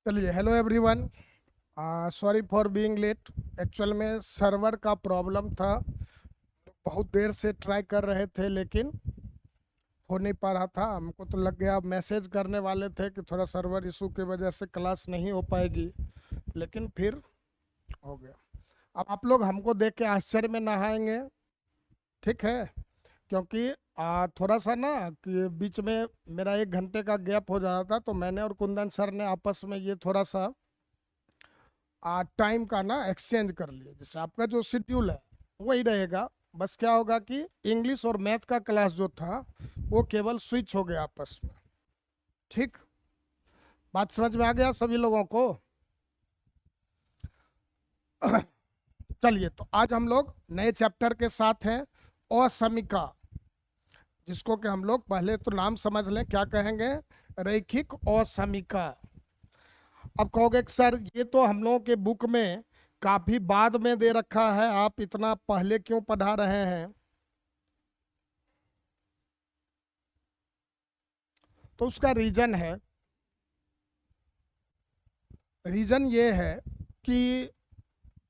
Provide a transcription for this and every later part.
चलिए, hello everyone. Sorry for being late. Actual में server का प्रॉब्लम था। बहुत देर से ट्राई कर रहे थे लेकिन हो नहीं पा रहा था। हमको तो लग गया मैसेज करने वाले थे कि थोड़ा सर्वर इशू की वजह से क्लास नहीं हो पाएगी, लेकिन फिर हो गया। अब आप लोग हमको देख के आश्चर्य में नहाएंगे, ठीक है? क्योंकि थोड़ा सा ना कि बीच में मेरा 1 घंटे का गैप हो जा रहा था, तो मैंने और कुंदन सर ने आपस में ये थोड़ा सा टाइम का ना एक्सचेंज कर लिए। जैसे आपका जो शेड्यूल है वही रहेगा, बस क्या होगा कि इंग्लिश और मैथ का क्लास जो था वो केवल स्विच हो गया आपस में। ठीक, बात समझ में आ गया सभी लोगों को? चलिए, तो आज हम लोग नए चैप्टर के साथ हैं, असमिका, जिसको कि हम लोग पहले तो नाम समझ लें, क्या कहेंगे? रैखिक असमिका। अब कहोगे कि सर ये तो हम लोगों के बुक में काफी बाद में दे रखा है, आप इतना पहले क्यों पढ़ा रहे हैं? तो उसका रीजन ये है कि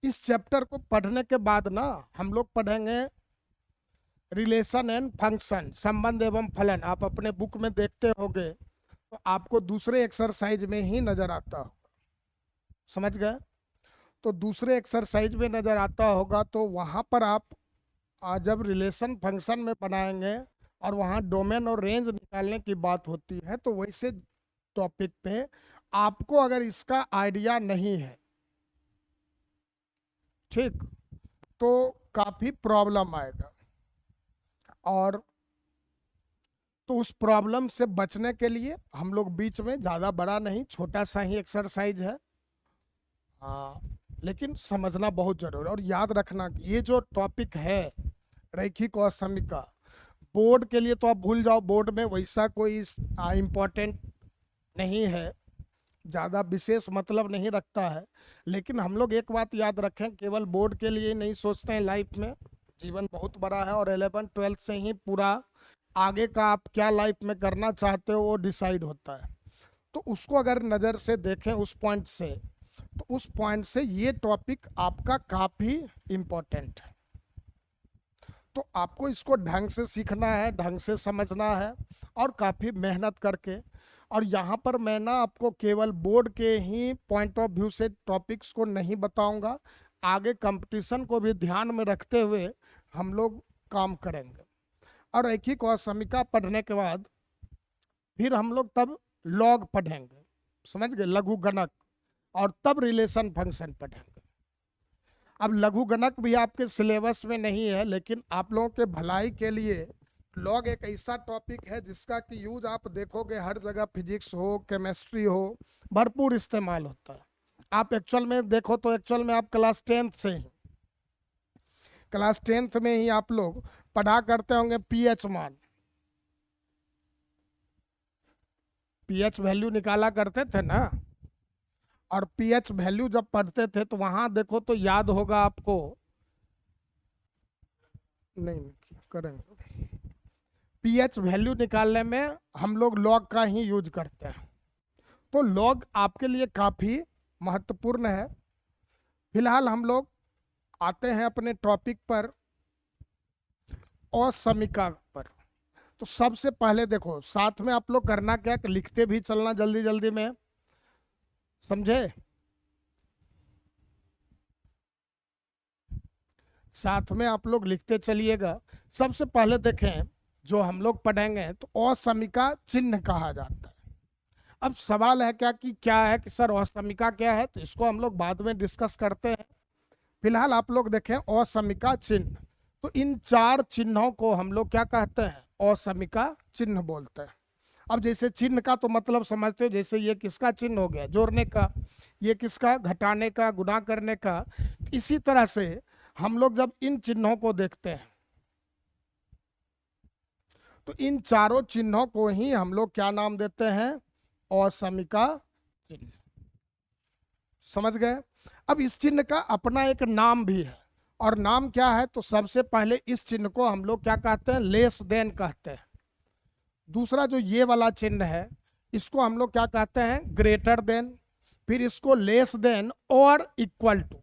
इस चैप्टर को पढ़ने के बाद ना हम लोग पढ़ेंगे रिलेशन एंड फंक्शन, संबंध एवं फलन। आप अपने बुक में देखते होगे तो आपको दूसरे एक्सरसाइज में ही नजर आता होगा, समझ गए? तो दूसरे एक्सरसाइज में नजर आता होगा, तो वहाँ पर आप जब रिलेशन फंक्शन में बनाएंगे और वहाँ डोमेन और रेंज निकालने की बात होती है, तो वैसे टॉपिक पे आपको अगर इसका आइडिया नहीं है, ठीक, तो काफ़ी प्रॉब्लम आएगा। और तो उस प्रॉब्लम से बचने के लिए हम लोग बीच में ज़्यादा बड़ा नहीं, छोटा सा ही एक्सरसाइज है, लेकिन समझना बहुत जरूरी है। और याद रखना कि ये जो टॉपिक है रैखिक और समीका, बोर्ड के लिए तो आप भूल जाओ, बोर्ड में वैसा कोई इम्पोर्टेंट नहीं है, ज़्यादा विशेष मतलब नहीं रखता है। लेकिन हम लोग एक बात याद रखें, केवल बोर्ड के लिए नहीं सोचते हैं, लाइफ में जीवन बहुत बड़ा है और 11th-12th से ही पूरा आगे का आप क्या लाइफ में करना चाहते हो वो डिसाइड होता है। तो उसको अगर नज़र से देखें उस पॉइंट से, तो उस पॉइंट से ये टॉपिक आपका काफ़ी इम्पोर्टेंट है। तो आपको इसको ढंग से सीखना है, ढंग से समझना है, और काफ़ी मेहनत करके। और यहाँ पर मैं ना आपको केवल बोर्ड के ही पॉइंट ऑफ व्यू से टॉपिक्स को नहीं बताऊंगा, आगे कंपटीशन को भी ध्यान में रखते हुए हम लोग काम करेंगे। और रैखिक और समीका पढ़ने के बाद फिर हम लोग तब लॉग पढ़ेंगे, समझ गए, लघु गणक, और तब रिलेशन फंक्शन पढ़ेंगे। अब लघु गणक भी आपके सिलेबस में नहीं है, लेकिन आप लोगों के भलाई के लिए लॉग एक ऐसा टॉपिक है जिसका कि यूज आप देखोगे हर जगह, फिजिक्स हो, केमिस्ट्री हो, भरपूर इस्तेमाल होता है। आप एक्चुअल में देखो तो एक्चुअल में आप क्लास टेंथ में ही आप लोग पढ़ा करते होंगे पीएच मान, पीएच वैल्यू निकाला करते थे ना। और पीएच वैल्यू जब पढ़ते थे तो वहां देखो तो याद होगा आपको, नहीं करेंगे, पीएच वैल्यू निकालने में हम लोग लॉग का ही यूज करते हैं। तो लॉग आपके लिए काफ़ी महत्वपूर्ण है। फिलहाल हम लोग आते हैं अपने टॉपिक पर, असमिका पर। तो सबसे पहले देखो, साथ में आप लोग करना क्या कि लिखते भी चलना जल्दी जल्दी में, समझे? साथ में आप लोग लिखते चलिएगा। सबसे पहले देखें, जो हम लोग पढ़ेंगे तो असमिका चिन्ह कहा जाता है। अब सवाल है क्या है कि सर असमिका क्या है, तो इसको हम लोग बाद में डिस्कस करते हैं। फिलहाल आप लोग देखें असमिका चिन्ह। तो इन 4 चिन्हों को हम लोग क्या कहते हैं? असमिका चिन्ह बोलते हैं। अब जैसे चिन्ह का तो मतलब समझते हो, जैसे ये किसका चिन्ह हो गया? जोड़ने का। ये किसका? घटाने का, गुणा करने का। इसी तरह से हम लोग जब इन चिन्हों को देखते हैं तो इन चारों चिन्हों को ही हम लोग क्या नाम देते हैं? असमिका चिन्ह। समझ गए? अब इस चिन्ह का अपना एक नाम भी है, और नाम क्या है? तो सबसे पहले इस चिन्ह को हम लोग क्या कहते हैं? लेस देन कहते हैं। दूसरा जो ये वाला चिन्ह है, इसको हम लोग क्या कहते हैं? Greater than. फिर इसको लेस देन और इक्वल टू।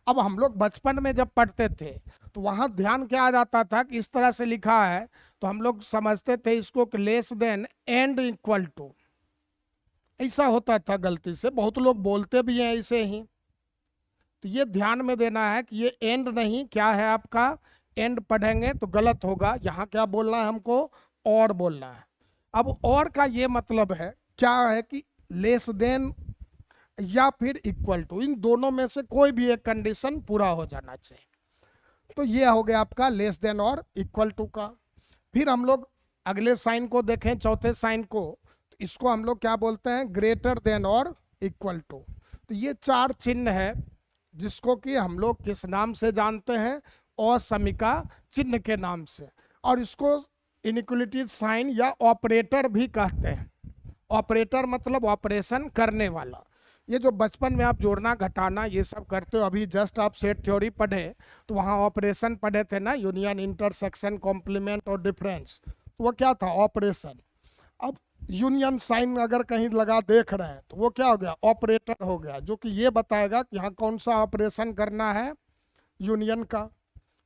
अब हम लोग बचपन में जब पढ़ते थे तो वहां ध्यान क्या आ जाता था कि इस तरह से लिखा है तो हम लोग समझते थे इसको कि less than and equal to, ऐसा होता था। गलती से बहुत लोग बोलते भी हैं ऐसे ही, तो ये ध्यान में देना है कि ये एंड नहीं, क्या है आपका, एंड पढ़ेंगे तो गलत होगा। यहाँ क्या बोलना है हमको, और बोलना है। अब और का ये मतलब है क्या है कि लेस देन या फिर इक्वल टू, इन दोनों में से कोई भी एक कंडीशन पूरा हो जाना चाहिए। तो ये हो गया आपका लेस देन और इक्वल टू का। फिर हम लोग अगले साइन को देखें, चौथे साइन को, तो इसको हम लोग क्या बोलते हैं, ग्रेटर देन और इक्वल टू। तो ये चार चिन्ह है जिसको कि हम लोग किस नाम से जानते हैं, असमीका चिन्ह के नाम से, और इसको इनइक्वलिटी साइन या ऑपरेटर भी कहते हैं। ऑपरेटर मतलब ऑपरेशन करने वाला। ये जो बचपन में आप जोड़ना घटाना ये सब करते हो, अभी जस्ट आप सेट थ्योरी पढ़े तो वहाँ ऑपरेशन पढ़े थे ना, यूनियन, इंटरसेक्शन, कॉम्प्लीमेंट और डिफरेंस, तो वो क्या था, ऑपरेशन। अब यूनियन साइन अगर कहीं लगा देख रहे हैं तो वो क्या हो गया, ऑपरेटर हो गया, जो कि ये बताएगा कि यहाँ कौन सा ऑपरेशन करना है, यूनियन का।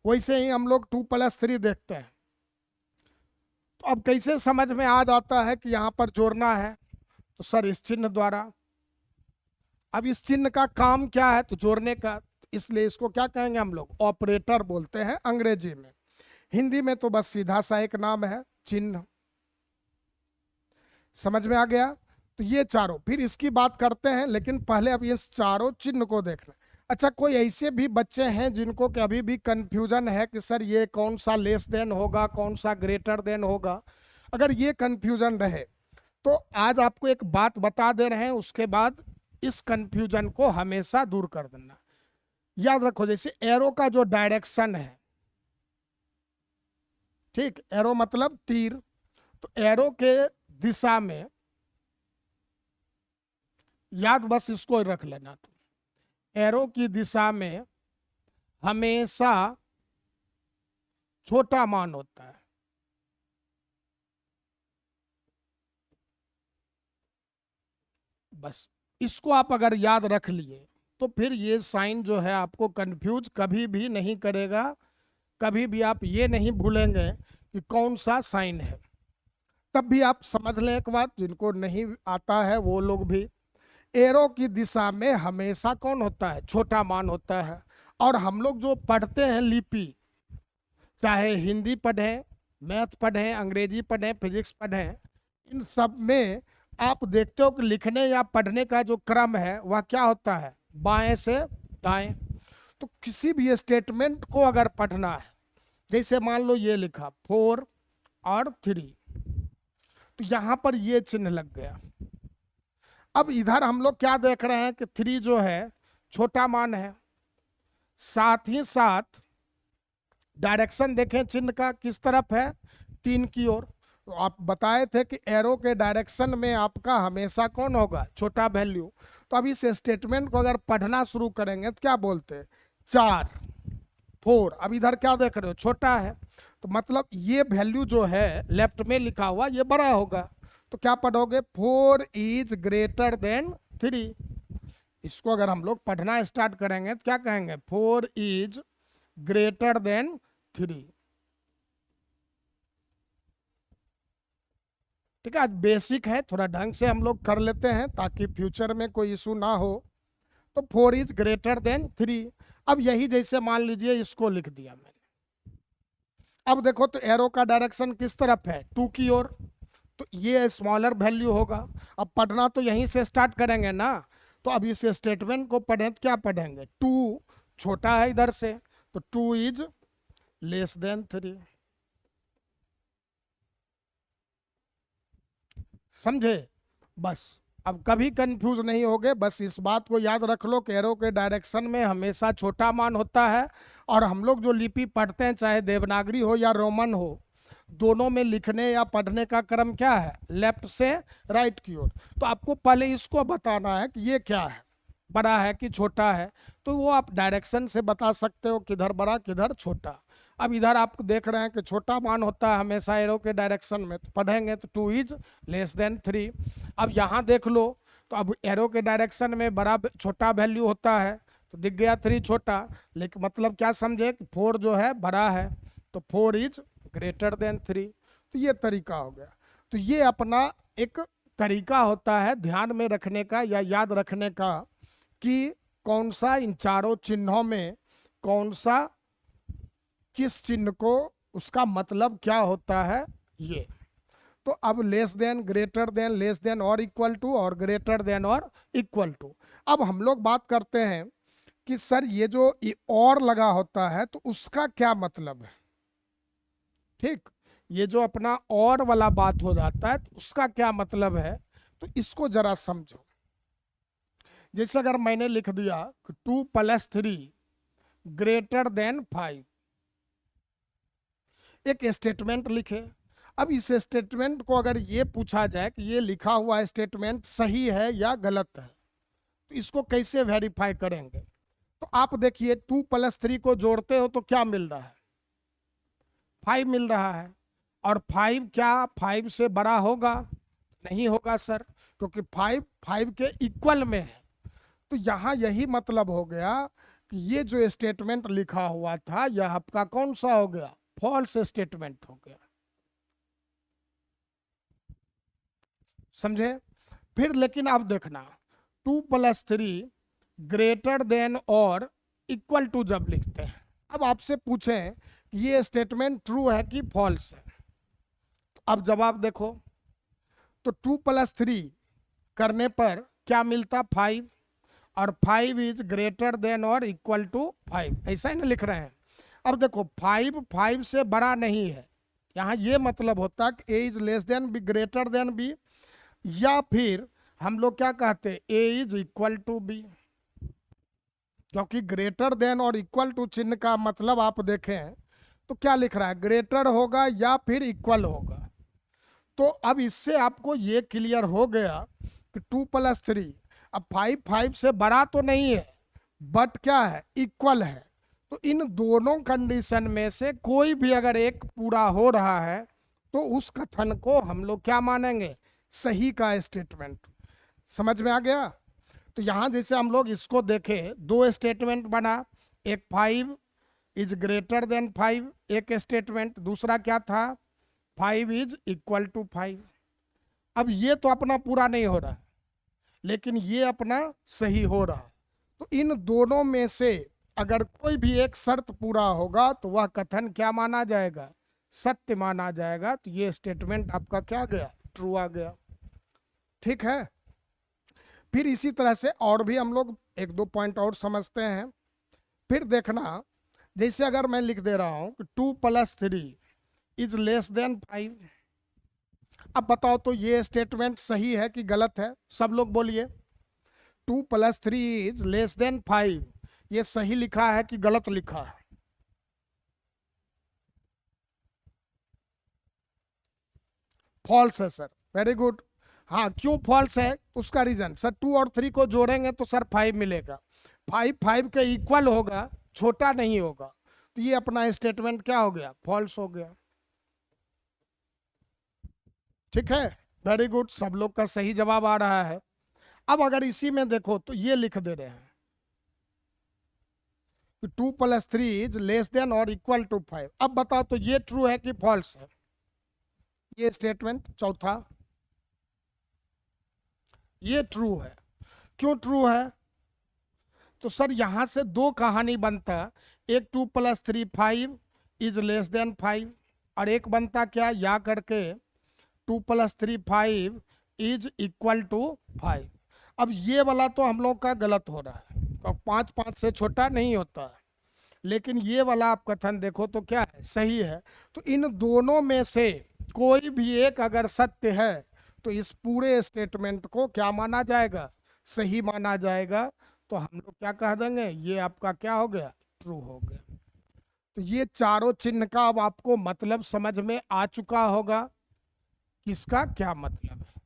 वैसे ही हम लोग 2+3 देखते हैं, तो अब कैसे समझ में आ जाता है कि यहाँ पर जोड़ना है, तो सर इस चिन्ह द्वारा। अब इस चिन्ह का काम क्या है, तो जोड़ने का, इसलिए इसको क्या कहेंगे हम लोग, ऑपरेटर बोलते हैं अंग्रेजी में। हिंदी में तो बस सीधा सा एक नाम है, चिन्ह। समझ में आ गया। तो ये चारों, फिर इसकी बात करते हैं, लेकिन पहले अब इस चारों चिन्ह को देखना। अच्छा, कोई ऐसे भी बच्चे हैं जिनको कि अभी भी कंफ्यूजन है कि सर ये कौन सा लेस देन होगा, कौन सा ग्रेटर देन होगा। अगर ये कंफ्यूजन रहे तो आज आपको एक बात बता दे रहे हैं, उसके बाद इस कंफ्यूजन को हमेशा दूर कर देना। याद रखो, जैसे एरो का जो डायरेक्शन है, ठीक, एरो मतलब तीर, तो एरो के दिशा में, याद बस इसको रख लेना, तो एरो की दिशा में हमेशा छोटा मान होता है। बस इसको आप अगर याद रख लिए तो फिर ये साइन जो है आपको कंफ्यूज कभी भी नहीं करेगा। कभी भी आप ये नहीं भूलेंगे कि कौन सा साइन है। तब भी आप समझ लें एक बात, जिनको नहीं आता है वो लोग भी, एरो की दिशा में हमेशा कौन होता है, छोटा मान होता है। और हम लोग जो पढ़ते हैं लिपि, चाहे हिंदी पढ़ें, मैथ पढ़ें, अंग्रेजी पढ़ें, फिजिक्स पढ़ें, इन सब में आप देखते हो कि लिखने या पढ़ने का जो क्रम है वह क्या होता है, बाएं से दाएं। तो किसी भी स्टेटमेंट को अगर पढ़ना है, जैसे मान लो ये लिखा 4 और 3, तो यहां पर ये चिन्ह लग गया। अब इधर हम लोग क्या देख रहे हैं कि 3 जो है छोटा मान है, साथ ही साथ डायरेक्शन देखें चिन्ह का किस तरफ है, 3 की ओर। तो आप बताए थे कि एरो के डायरेक्शन में आपका हमेशा कौन होगा, छोटा वैल्यू। तो अब इस स्टेटमेंट को अगर पढ़ना शुरू करेंगे तो क्या बोलते हैं, 4 4। अब इधर क्या देख रहे हो, छोटा है, तो मतलब ये वैल्यू जो है लेफ्ट में लिखा हुआ ये बड़ा होगा। तो क्या पढ़ोगे, 4 इज ग्रेटर देन 3। इसको अगर हम लोग पढ़ना स्टार्ट करेंगे तो क्या कहेंगे, 4 इज ग्रेटर देन 3। ठीक है, आज बेसिक है, थोड़ा ढंग से हम लोग कर लेते हैं ताकि फ्यूचर में कोई इशू ना हो। तो 4 इज ग्रेटर देन 3। अब यही जैसे मान लीजिए इसको लिख दिया मैंने। अब देखो तो एरो का डायरेक्शन किस तरफ है, 2 की ओर, तो ये स्मॉलर वैल्यू होगा। अब पढ़ना तो यहीं से स्टार्ट करेंगे ना, तो अब इस स्टेटमेंट को पढ़ें तो क्या पढ़ेंगे, 2 छोटा है इधर से, तो 2 इज लेस देन 3। समझे। बस अब कभी कंफ्यूज नहीं होगे, बस इस बात को याद रख लो कि एरो के डायरेक्शन में हमेशा छोटा मान होता है। और हम लोग जो लिपि पढ़ते हैं, चाहे देवनागरी हो या रोमन हो, दोनों में लिखने या पढ़ने का क्रम क्या है, लेफ्ट से राइट की ओर। तो आपको पहले इसको बताना है कि ये क्या है, बड़ा है कि छोटा है, तो वो आप डायरेक्शन से बता सकते हो किधर बड़ा किधर छोटा। अब इधर आप देख रहे हैं कि छोटा मान होता है हमेशा एरो के डायरेक्शन में, तो पढ़ेंगे तो 2 इज लेस देन 3। अब यहाँ देख लो तो अब एरो के डायरेक्शन में बड़ा छोटा वैल्यू होता है, तो दिख गया 3 छोटा, लेकिन मतलब क्या समझे कि 4 जो है बड़ा है, तो 4 इज ग्रेटर देन 3। तो ये तरीका हो गया। तो ये अपना एक तरीका होता है ध्यान में रखने का या याद रखने का कि कौन सा इन चारों चिन्हों में कौन सा किस चिन्ह को उसका मतलब क्या होता है ये। तो अब less than, greater than, less than और इक्वल टू, और ग्रेटर देन और इक्वल टू। अब हम लोग बात करते हैं कि सर ये जो और लगा होता है तो उसका क्या मतलब है। ठीक, ये जो अपना और वाला बात हो जाता है तो उसका क्या मतलब है, तो इसको जरा समझो। जैसे अगर मैंने लिख दिया कि 2 + 3 ग्रेटर देन 5, एक स्टेटमेंट लिखे। अब इस स्टेटमेंट को अगर ये पूछा जाए कि ये लिखा हुआ स्टेटमेंट सही है या गलत है, तो इसको कैसे वेरीफाई करेंगे। तो आप देखिए 2 + 3 को जोड़ते हो तो क्या मिल रहा है, 5 मिल रहा है। और 5 क्या 5 से बड़ा होगा, नहीं होगा सर, क्योंकि 5 के इक्वल में है। तो यहाँ यही मतलब हो गया कि ये जो स्टेटमेंट लिखा हुआ था यह आपका कौन सा हो गया, फॉल्स स्टेटमेंट हो गया। समझे। फिर लेकिन अब देखना 2 + 3 ग्रेटर देन और इक्वल टू जब लिखते हैं, अब आपसे पूछें कि ये स्टेटमेंट ट्रू है कि फॉल्स है, तो अब जवाब देखो। तो 2 + 3 करने पर क्या मिलता, 5, और 5 इज ग्रेटर देन और इक्वल टू 5, ऐसा ही ना लिख रहे हैं। अब देखो 5 से बड़ा नहीं है, यहाँ ये मतलब होता है कि A is less than B, greater than B, या फिर हम लोग क्या कहते हैं A is equal to B. क्योंकि ग्रेटर देन और इक्वल टू चिन्ह का मतलब आप देखें तो क्या लिख रहा है, ग्रेटर होगा या फिर इक्वल होगा। तो अब इससे आपको ये क्लियर हो गया कि 2 + 3, अब 5 से बड़ा तो नहीं है बट क्या है, इक्वल है। तो इन दोनों कंडीशन में से कोई भी अगर एक पूरा हो रहा है तो उस कथन को हम लोग क्या मानेंगे, सही का स्टेटमेंट। समझ में आ गया। तो यहाँ जैसे हम लोग इसको देखें, 2 स्टेटमेंट बना, एक 5 इज ग्रेटर देन 5 एक स्टेटमेंट, दूसरा क्या था 5 इज इक्वल टू 5। अब ये तो अपना पूरा नहीं हो रहा, लेकिन ये अपना सही हो रहा। तो इन दोनों में से अगर कोई भी एक शर्त पूरा होगा तो वह कथन क्या माना जाएगा, सत्य माना जाएगा। तो ये स्टेटमेंट आपका क्या गया, ट्रू आ गया। ठीक है। फिर इसी तरह से और भी हम लोग 1-2 पॉइंट और समझते हैं। फिर देखना, जैसे अगर मैं लिख दे रहा हूं कि 2 + 3 इज लेस देन 5, अब बताओ तो ये स्टेटमेंट सही है कि गलत है, सब लोग बोलिए। 2 + 3 इज लेस देन 5, ये सही लिखा है कि गलत लिखा है। फॉल्स है सर, वेरी गुड। हाँ, क्यों फॉल्स है उसका रीजन, सर 2 और 3 को जोड़ेंगे तो सर 5 मिलेगा, 5 के इक्वल होगा, छोटा नहीं होगा। तो ये अपना स्टेटमेंट क्या हो गया, फॉल्स हो गया। ठीक है, वेरी गुड, सब लोग का सही जवाब आ रहा है। अब अगर इसी में देखो तो ये लिख दे रहे हैं कि 2 + 3 इज लेस देन और इक्वल टू 5। अब बताओ तो ये ट्रू है कि फॉल्स है, ये स्टेटमेंट चौथा, ये ट्रू है। क्यों ट्रू है, तो सर यहां से 2 कहानी बनता, एक 2 + 3 5 इज लेस देन 5, और एक बनता क्या, या करके 2 + 3 5 इज इक्वल टू 5। अब ये वाला तो हम लोग का गलत हो रहा है, तो 5 से छोटा नहीं होता है, लेकिन ये वाला आप कथन देखो तो क्या है, सही है। तो इन दोनों में से कोई भी एक अगर सत्य है तो इस पूरे स्टेटमेंट को क्या माना जाएगा, सही माना जाएगा। तो हम लोग क्या कह देंगे, ये आपका क्या हो गया, ट्रू हो गया। तो ये चारों चिन्ह का अब आपको मतलब समझ में आ चुका होगा, किसका क्या मतलब है।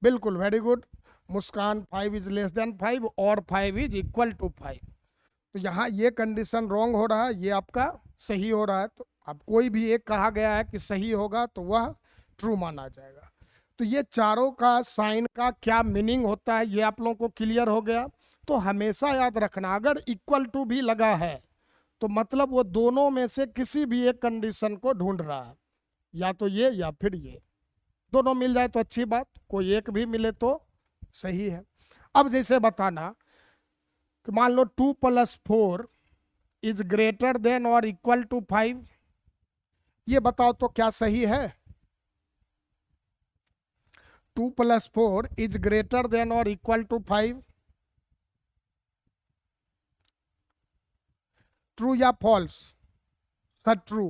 बिल्कुल, very good. Muskan 5 is less then 5 और 5 इज इक्वल टू 5। तो यहाँ ये कंडीशन रॉन्ग हो रहा है, ये आपका सही हो रहा है। तो अब कोई भी एक कहा गया है कि सही होगा तो वह ट्रू माना जाएगा। तो ये चारों का साइन का क्या मीनिंग होता है ये आप लोगों को क्लियर हो गया। तो हमेशा याद रखना, अगर इक्वल टू भी लगा है तो मतलब वो दोनों में से किसी भी एक कंडीशन को ढूंढ रहा है, या तो ये या फिर ये। दोनों मिल जाए तो अच्छी बात, कोई एक भी मिले तो सही है। अब जैसे बताना कि मान लो 2+4 इज ग्रेटर देन और इक्वल टू 5, ये बताओ तो क्या सही है? 2+4 इज ग्रेटर देन और इक्वल टू 5, ट्रू या फॉल्स? सर ट्रू,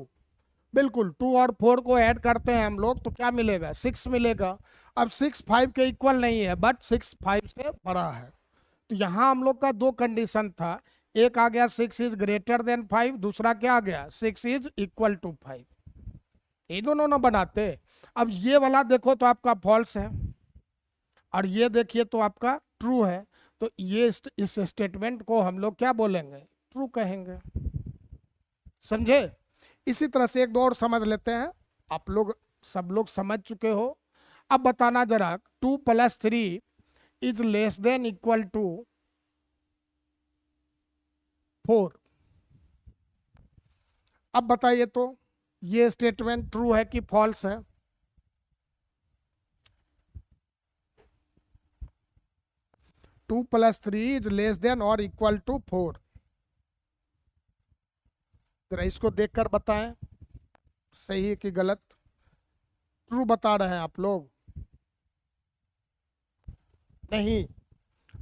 बिल्कुल। 2 और 4 को ऐड करते हैं हम लोग तो क्या मिलेगा? 6 मिलेगा। अब 6 5 के इक्वल नहीं है, बट 6 5 से बड़ा है। तो यहाँ हम लोग का दो कंडीशन था, एक आ गया 6 इज ग्रेटर देन 5, दूसरा क्या आ गया 6 इज इक्वल टू 5। ये दोनों ना बनाते। अब ये वाला देखो तो आपका फॉल्स है, और ये देखिए तो आपका ट्रू है। तो ये इस स्टेटमेंट को हम लोग क्या बोलेंगे? ट्रू कहेंगे। समझे? इसी तरह से एक दो और समझ लेते हैं, आप लोग सब लोग समझ चुके हो। अब बताना जरा, 2+3 is less than equal to 4। अब बताइए तो ये स्टेटमेंट ट्रू है कि फॉल्स है? Two plus three is less than और इक्वल टू 4। जरा इसको देखकर बताएं सही है कि गलत। ट्रू बता रहे हैं आप लोग? नहीं।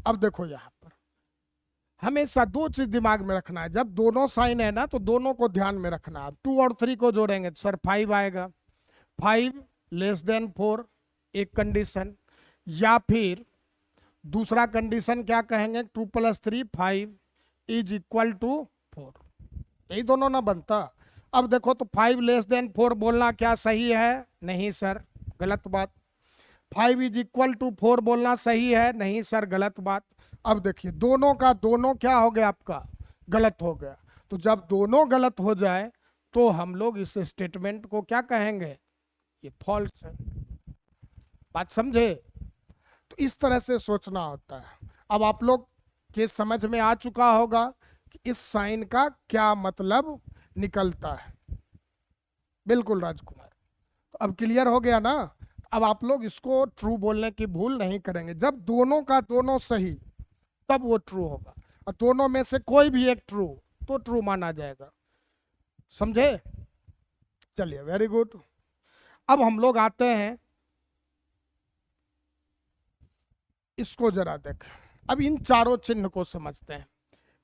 अब देखो यहाँ पर हमेशा दो चीज दिमाग में रखना है, जब दोनों साइन है ना तो दोनों को ध्यान में रखना है। 2 और 3 को जोड़ेंगे तो सर 5 आएगा। 5 लेस देन 4 एक कंडीशन, या फिर दूसरा कंडीशन क्या कहेंगे? 2+3 5 इज इक्वल टू 4। यही दोनों ना बनता। अब देखो तो 5 लेस देन 4 बोलना क्या सही है? नहीं सर, गलत बात। 5 इज इक्वल टू 4 बोलना सही है? नहीं सर, गलत बात। अब देखिए दोनों का दोनों क्या हो गया? आपका गलत हो गया। तो जब दोनों गलत हो जाए तो हम लोग इस स्टेटमेंट को क्या कहेंगे? ये फॉल्स है। बात समझे? तो इस तरह से सोचना होता है। अब आप लोग के समझ में आ चुका होगा कि इस साइन का क्या मतलब निकलता है। बिल्कुल राजकुमार, तो अब क्लियर हो गया ना? अब आप लोग इसको ट्रू बोलने की भूल नहीं करेंगे। जब दोनों का दोनों सही तब वो ट्रू होगा, और दोनों में से कोई भी एक ट्रू तो ट्रू माना जाएगा। समझे? चलिए, वेरी गुड। अब हम लोग आते हैं, इसको जरा देख। अब इन चारों चिन्ह को समझते हैं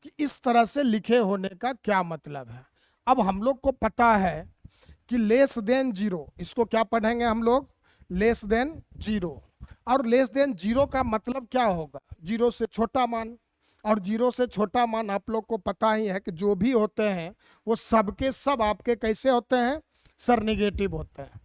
कि इस तरह से लिखे होने का क्या मतलब है। अब हम लोग को पता है कि लेस देन 0, इसको क्या पढ़ेंगे हम लोग? Less than 0। और लेस देन 0 का मतलब क्या होगा? 0 से छोटा मान। और 0 से छोटा मान आप लोग को पता ही है कि जो भी होते हैं वो सबके सब आपके कैसे होते हैं? सर निगेटिव होते हैं।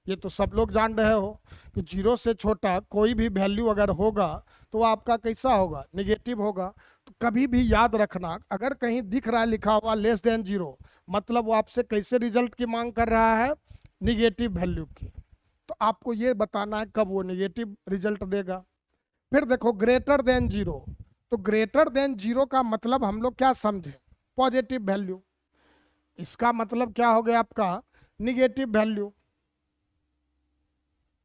ये तो सब लोग जान रहे हो कि 0 से छोटा कोई भी वैल्यू अगर होगा तो आपका कैसा होगा? निगेटिव होगा। तो कभी भी याद रखना, अगर कहीं दिख रहा है लिखा हुआ लेस देन 0, मतलब वो आपसे कैसे रिजल्ट की मांग कर रहा है? निगेटिव वैल्यू की। तो आपको ये बताना है कब वो निगेटिव रिजल्ट देगा। फिर देखो ग्रेटर देन 0, तो ग्रेटर देन 0 का मतलब हम लोग क्या समझे? Positive value. इसका मतलब क्या हो गया आपका? Negative value.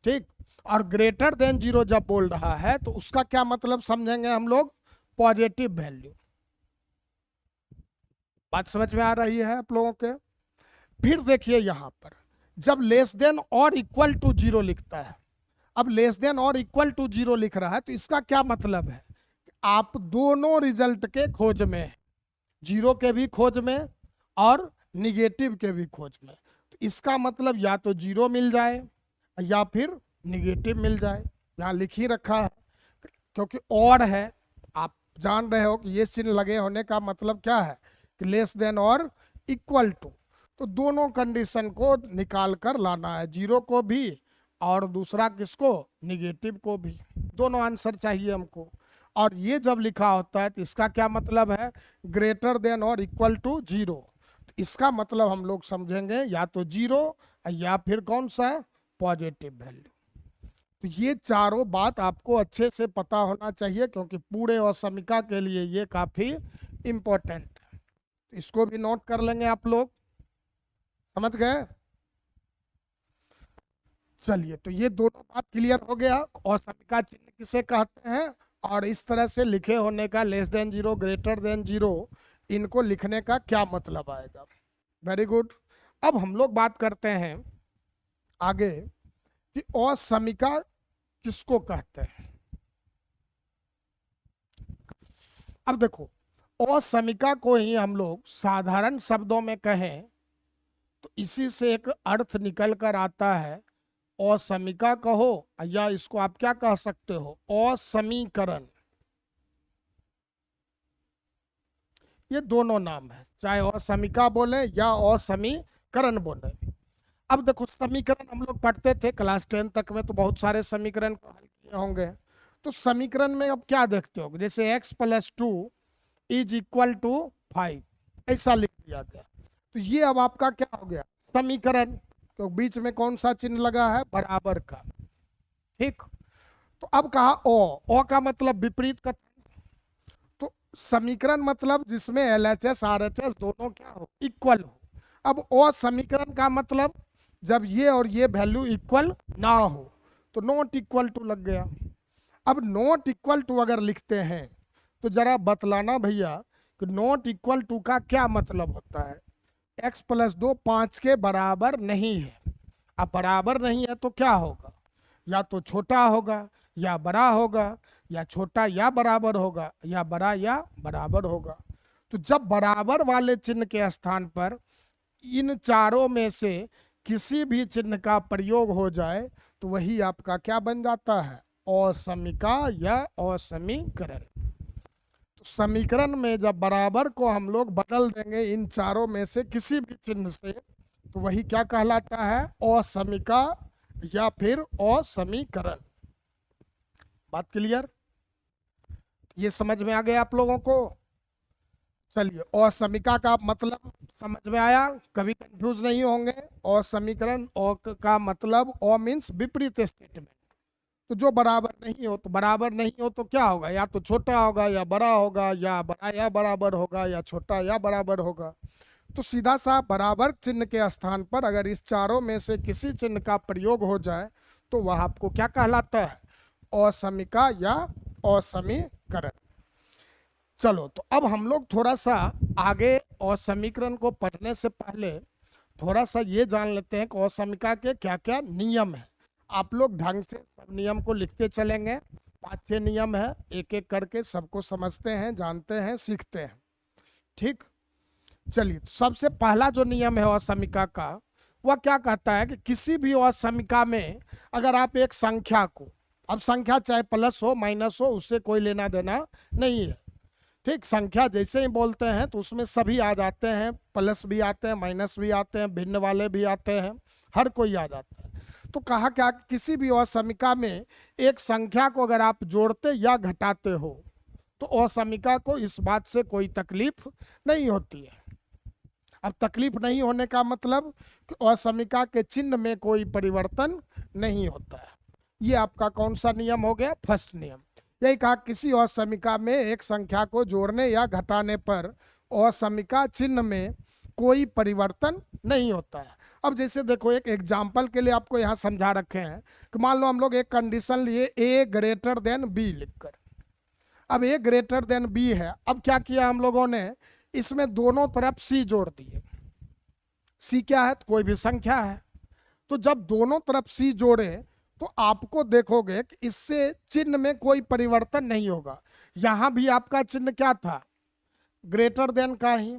ठीक। और ग्रेटर देन 0 जब बोल रहा है तो उसका क्या मतलब समझेंगे हम लोग? Positive value. बात समझ में आ रही है आप लोगों के? फिर देखिए यहां पर जब लेस देन और इक्वल टू 0 लिखता है, अब लेस देन और इक्वल टू 0 लिख रहा है तो इसका क्या मतलब है? आप दोनों रिजल्ट के खोज में है, 0 के भी खोज में और निगेटिव के भी खोज में। तो इसका मतलब या तो 0 मिल जाए या फिर निगेटिव मिल जाए। यहाँ लिख ही रखा है क्योंकि और है। आप जान रहे हो कि ये चिन्ह लगे होने का मतलब क्या है? कि लेस देन और इक्वल टू। तो दोनों कंडीशन को निकाल कर लाना है, 0 को भी और दूसरा किसको? निगेटिव को भी। दोनों आंसर चाहिए हमको। और ये जब लिखा होता है तो इसका क्या मतलब है? ग्रेटर देन और इक्वल टू 0। तो इसका मतलब हम लोग समझेंगे या तो 0 या फिर कौन सा है? Positive value. तो ये चारों बात आपको अच्छे से पता होना चाहिए, क्योंकि पूरे असमिका के लिए ये काफी इम्पोर्टेंट है। तो इसको भी नोट कर लेंगे आप लोग, समझ गए। चलिए, तो ये दोनों बात क्लियर हो गया, असमिका चिन्ह किसे कहते हैं, और इस तरह से लिखे होने का less than zero, greater than zero, इनको लिखने का क्या मतलब आएगा। Very good. अब हम लोग बात करते हैं आगे कि असमिका किसको कहते हैं। अब देखो, असमिका को ही हम लोग साधारण शब्दों में कहें तो इसी से एक अर्थ निकल कर आता है, असमिका कहो या इसको आप क्या कह सकते हो, असमीकरण। ये दोनों नाम है, चाहे असमिका बोले या असमीकरण बोले। अब देखो, समीकरण हम लोग पढ़ते थे क्लास 10 तक में, तो बहुत सारे समीकरण को हल किए होंगे। तो समीकरण में अब क्या देखते हो, जैसे x+2 इज इक्वल टू 5, ऐसा लिख दिया गया। तो ये अब आपका क्या हो गया, समीकरण। तो बीच में कौन सा चिन्ह लगा है, बराबर का। ठीक। तो अब कहा ओ का मतलब विपरीत कथन। तो समीकरण मतलब जिसमें LHS RHS दोनों क्या हो, इक्वल हो। अब असमीकरण का मतलब जब ये और ये वैल्यू इक्वल ना हो, तो नॉट इक्वल टू लग गया। अब नॉट इक्वल टू अगर लिखते हैं तो जरा बतलाना भैया कि नॉट इक्वल टू का क्या मतलब होता है। x+2 5 के बराबर नहीं है। अब बराबर नहीं है तो क्या होगा, या तो छोटा होगा या बड़ा होगा, या छोटा या बराबर होगा, या बड़ा या बराबर होगा। तो जब बराबर वाले चिन्ह के स्थान पर इन चारों में से किसी भी चिन्ह का प्रयोग हो जाए तो वही आपका क्या बन जाता है, असमिका या असमीकरण। तो समीकरण में जब बराबर को हम लोग बदल देंगे इन चारों में से किसी भी चिन्ह से, तो वही क्या कहलाता है, असमिका या फिर असमीकरण। बात क्लियर, ये समझ में आ गया आप लोगों को। चलिए, असमिका का मतलब समझ में आया, कभी कंफ्यूज नहीं होंगे। असमीकरण का मतलब अ मीन्स विपरीत स्टेटमेंट। तो जो बराबर नहीं हो, तो बराबर नहीं हो तो क्या होगा, या तो छोटा होगा या बड़ा होगा, या बड़ा या बराबर होगा, या छोटा या बराबर होगा। तो सीधा सा बराबर चिन्ह के स्थान पर अगर इस चारों में से किसी चिन्ह का प्रयोग हो जाए तो वह आपको क्या कहलाता है, असमिका या असमीकरण। चलो, तो अब हम लोग थोड़ा सा आगे असमीकरण को पढ़ने से पहले थोड़ा सा ये जान लेते हैं कि असमिका के क्या क्या नियम है। आप लोग ढंग से सब नियम को लिखते चलेंगे, 5-6 नियम है, एक एक करके सबको समझते हैं, जानते हैं, सीखते हैं। ठीक। चलिए, सबसे पहला जो नियम है असमिका का, वह क्या कहता है कि किसी भी असमिका में अगर आप एक संख्या को, अब संख्या चाहे प्लस हो माइनस हो, उससे कोई लेना देना नहीं है। ठीक, संख्या जैसे ही बोलते हैं तो उसमें सभी आ जाते हैं, प्लस भी आते हैं, माइनस भी आते हैं, भिन्न वाले भी आते हैं, हर कोई आ जाता है। तो कहा क्या, किसी भी असमिका में एक संख्या को अगर आप जोड़ते या घटाते हो तो असमिका को इस बात से कोई तकलीफ नहीं होती है। अब तकलीफ नहीं होने का मतलब कि असमिका के चिन्ह में कोई परिवर्तन नहीं होता है। ये आपका कौन सा नियम हो गया, फर्स्ट नियम। यही कहा, किसी असमिका में एक संख्या को जोड़ने या घटाने पर असमिका चिन्ह में कोई परिवर्तन नहीं होता है। अब जैसे देखो, एक एग्जाम्पल के लिए आपको यहाँ समझा रखे हैं कि मान लो हम लोग एक कंडीशन लिए a ग्रेटर देन b लिखकर। अब a ग्रेटर देन b है। अब क्या किया हम लोगों ने, इसमें दोनों तरफ c जोड़ दिए। c क्या है, तो कोई भी संख्या है। तो जब दोनों तरफ c जोड़े तो आपको देखोगे कि इससे चिन्ह में कोई परिवर्तन नहीं होगा। यहां भी आपका चिन्ह क्या था, ग्रेटर देन का ही,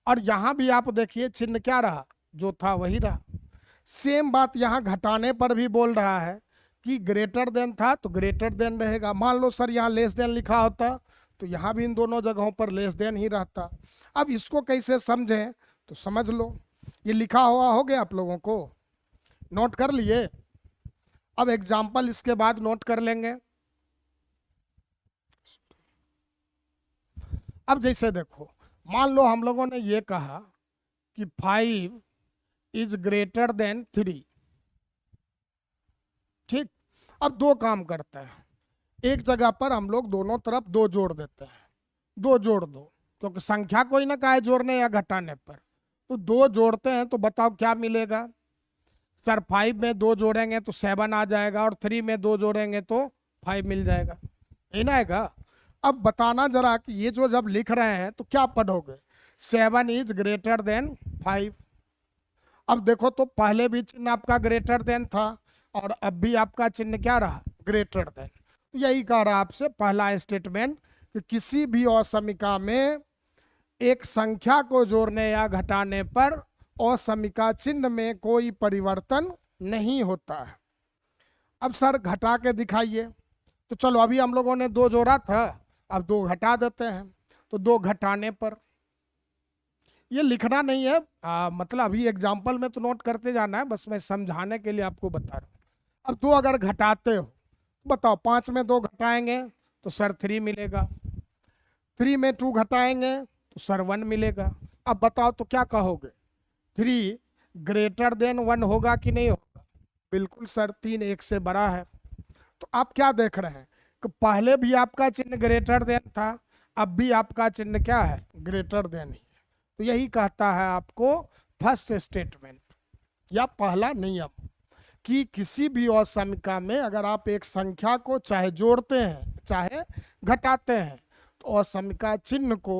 और यहां भी आप देखिए चिन्ह क्या रहा, जो था वही रहा। सेम बात यहां घटाने पर भी बोल रहा है कि ग्रेटर देन था तो ग्रेटर देन रहेगा। मान लो सर यहाँ लेस देन लिखा होता तो यहाँ भी इन दोनों जगहों पर लेस देन ही रहता। अब इसको कैसे समझें, तो समझ लो, ये लिखा हुआ हो गया आप लोगों को, नोट कर लिए। अब एग्जाम्पल इसके बाद नोट कर लेंगे। अब जैसे देखो, मान लो हम लोगों ने ये कहा कि 5 इज ग्रेटर देन 3। ठीक। अब दो काम करते हैं, एक जगह पर हम लोग दोनों तरफ दो जोड़ देते हैं, दो जोड़ दो, क्योंकि संख्या कोई ना कहे जोड़ने या घटाने पर। तो दो जोड़ते हैं तो बताओ क्या मिलेगा सर? 5 में दो जोड़ेंगे तो 7 आ जाएगा, और 3 में दो जोड़ेंगे तो 5 मिल जाएगा, ये ना आएगा? अब बताना जरा कि ये जो जब लिख रहे हैं तो क्या पढ़ोगे? 7 इज ग्रेटर देन 5। अब देखो तो पहले भी चिन्ह आपका ग्रेटर देन था, और अब भी आपका चिन्ह क्या रहा? Greater than. तो यही कह रहा आपसे पहला स्टेटमेंट कि किसी भी असमीका में एक संख्या को जोड़ने या घटाने पर असमीका चिन्ह में कोई परिवर्तन नहीं होता है। अब सर घटा के दिखाइए। तो चलो अभी हम लोगों ने दो जोड़ा था, अब दो घटा देते हैं। तो दो घटाने पर, ये लिखना नहीं है, मतलब अभी एग्जाम्पल में तो नोट करते जाना है, बस मैं समझाने के लिए आपको बता रहा हूँ। अब दो अगर घटाते हो, बताओ 5 में दो घटाएंगे तो सर 3 मिलेगा, 3 में 2 घटाएंगे तो सर 1 मिलेगा। अब बताओ तो क्या कहोगे? 3 ग्रेटर देन 1 होगा कि नहीं होगा? बिल्कुल सर, 3 1 से बड़ा है। तो आप क्या देख रहे हैं कि पहले भी आपका चिन्ह ग्रेटर देन था, अब भी आपका चिन्ह क्या है? ग्रेटर देन ही है। तो यही कहता है आपको फर्स्ट स्टेटमेंट या पहला नियम कि किसी भी असमीका में अगर आप एक संख्या को चाहे जोड़ते हैं चाहे घटाते हैं तो असमीका चिन्ह को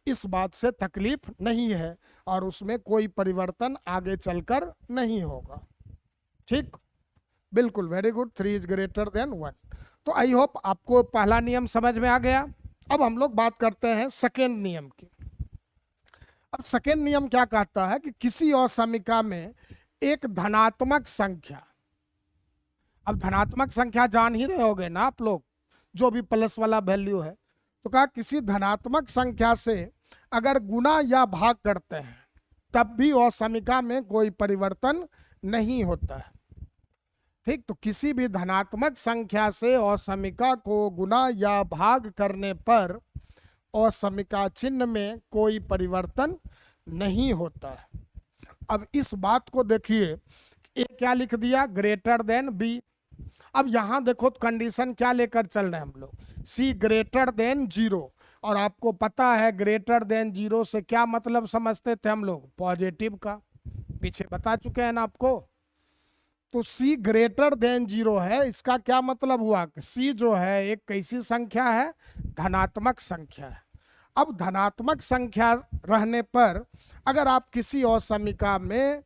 इस बात से तकलीफ नहीं है और उसमें कोई परिवर्तन आगे चलकर नहीं होगा। ठीक, बिल्कुल, very good. 3 is greater then 1। तो आई होप आपको पहला नियम समझ में आ गया। अब हम लोग बात करते हैं सेकेंड नियम की। अब सेकेंड नियम क्या कहता है कि किसी असमीका में एक धनात्मक संख्या, अब धनात्मक संख्या जान ही रहे होगे ना आप लोग, जो भी प्लस वाला वैल्यू है। तो कहा किसी धनात्मक संख्या से अगर गुना या भाग करते हैं तब भी असमीका में कोई परिवर्तन नहीं होता है। ठीक, तो किसी भी धनात्मक संख्या से असमीका को गुना या भाग करने पर असमीका चिन्ह में कोई परिवर्तन नहीं होता है। अब इस बात को देखिए, ए क्या लिख दिया? Greater than B. अब यहां देखो कंडीशन क्या लेकर चल रहे हैं हम लोग? सी ग्रेटर देन 0। और आपको पता है ग्रेटर देन 0 से क्या मतलब समझते थे हम लोग? पॉजिटिव का, पीछे बता चुके हैं ना आपको। तो सी ग्रेटर देन 0 है, इसका क्या मतलब हुआ? सी जो है एक कैसी संख्या है? धनात्मक संख्या है। अब धनात्मक संख्या रहने पर अगर आप किसी असमीका में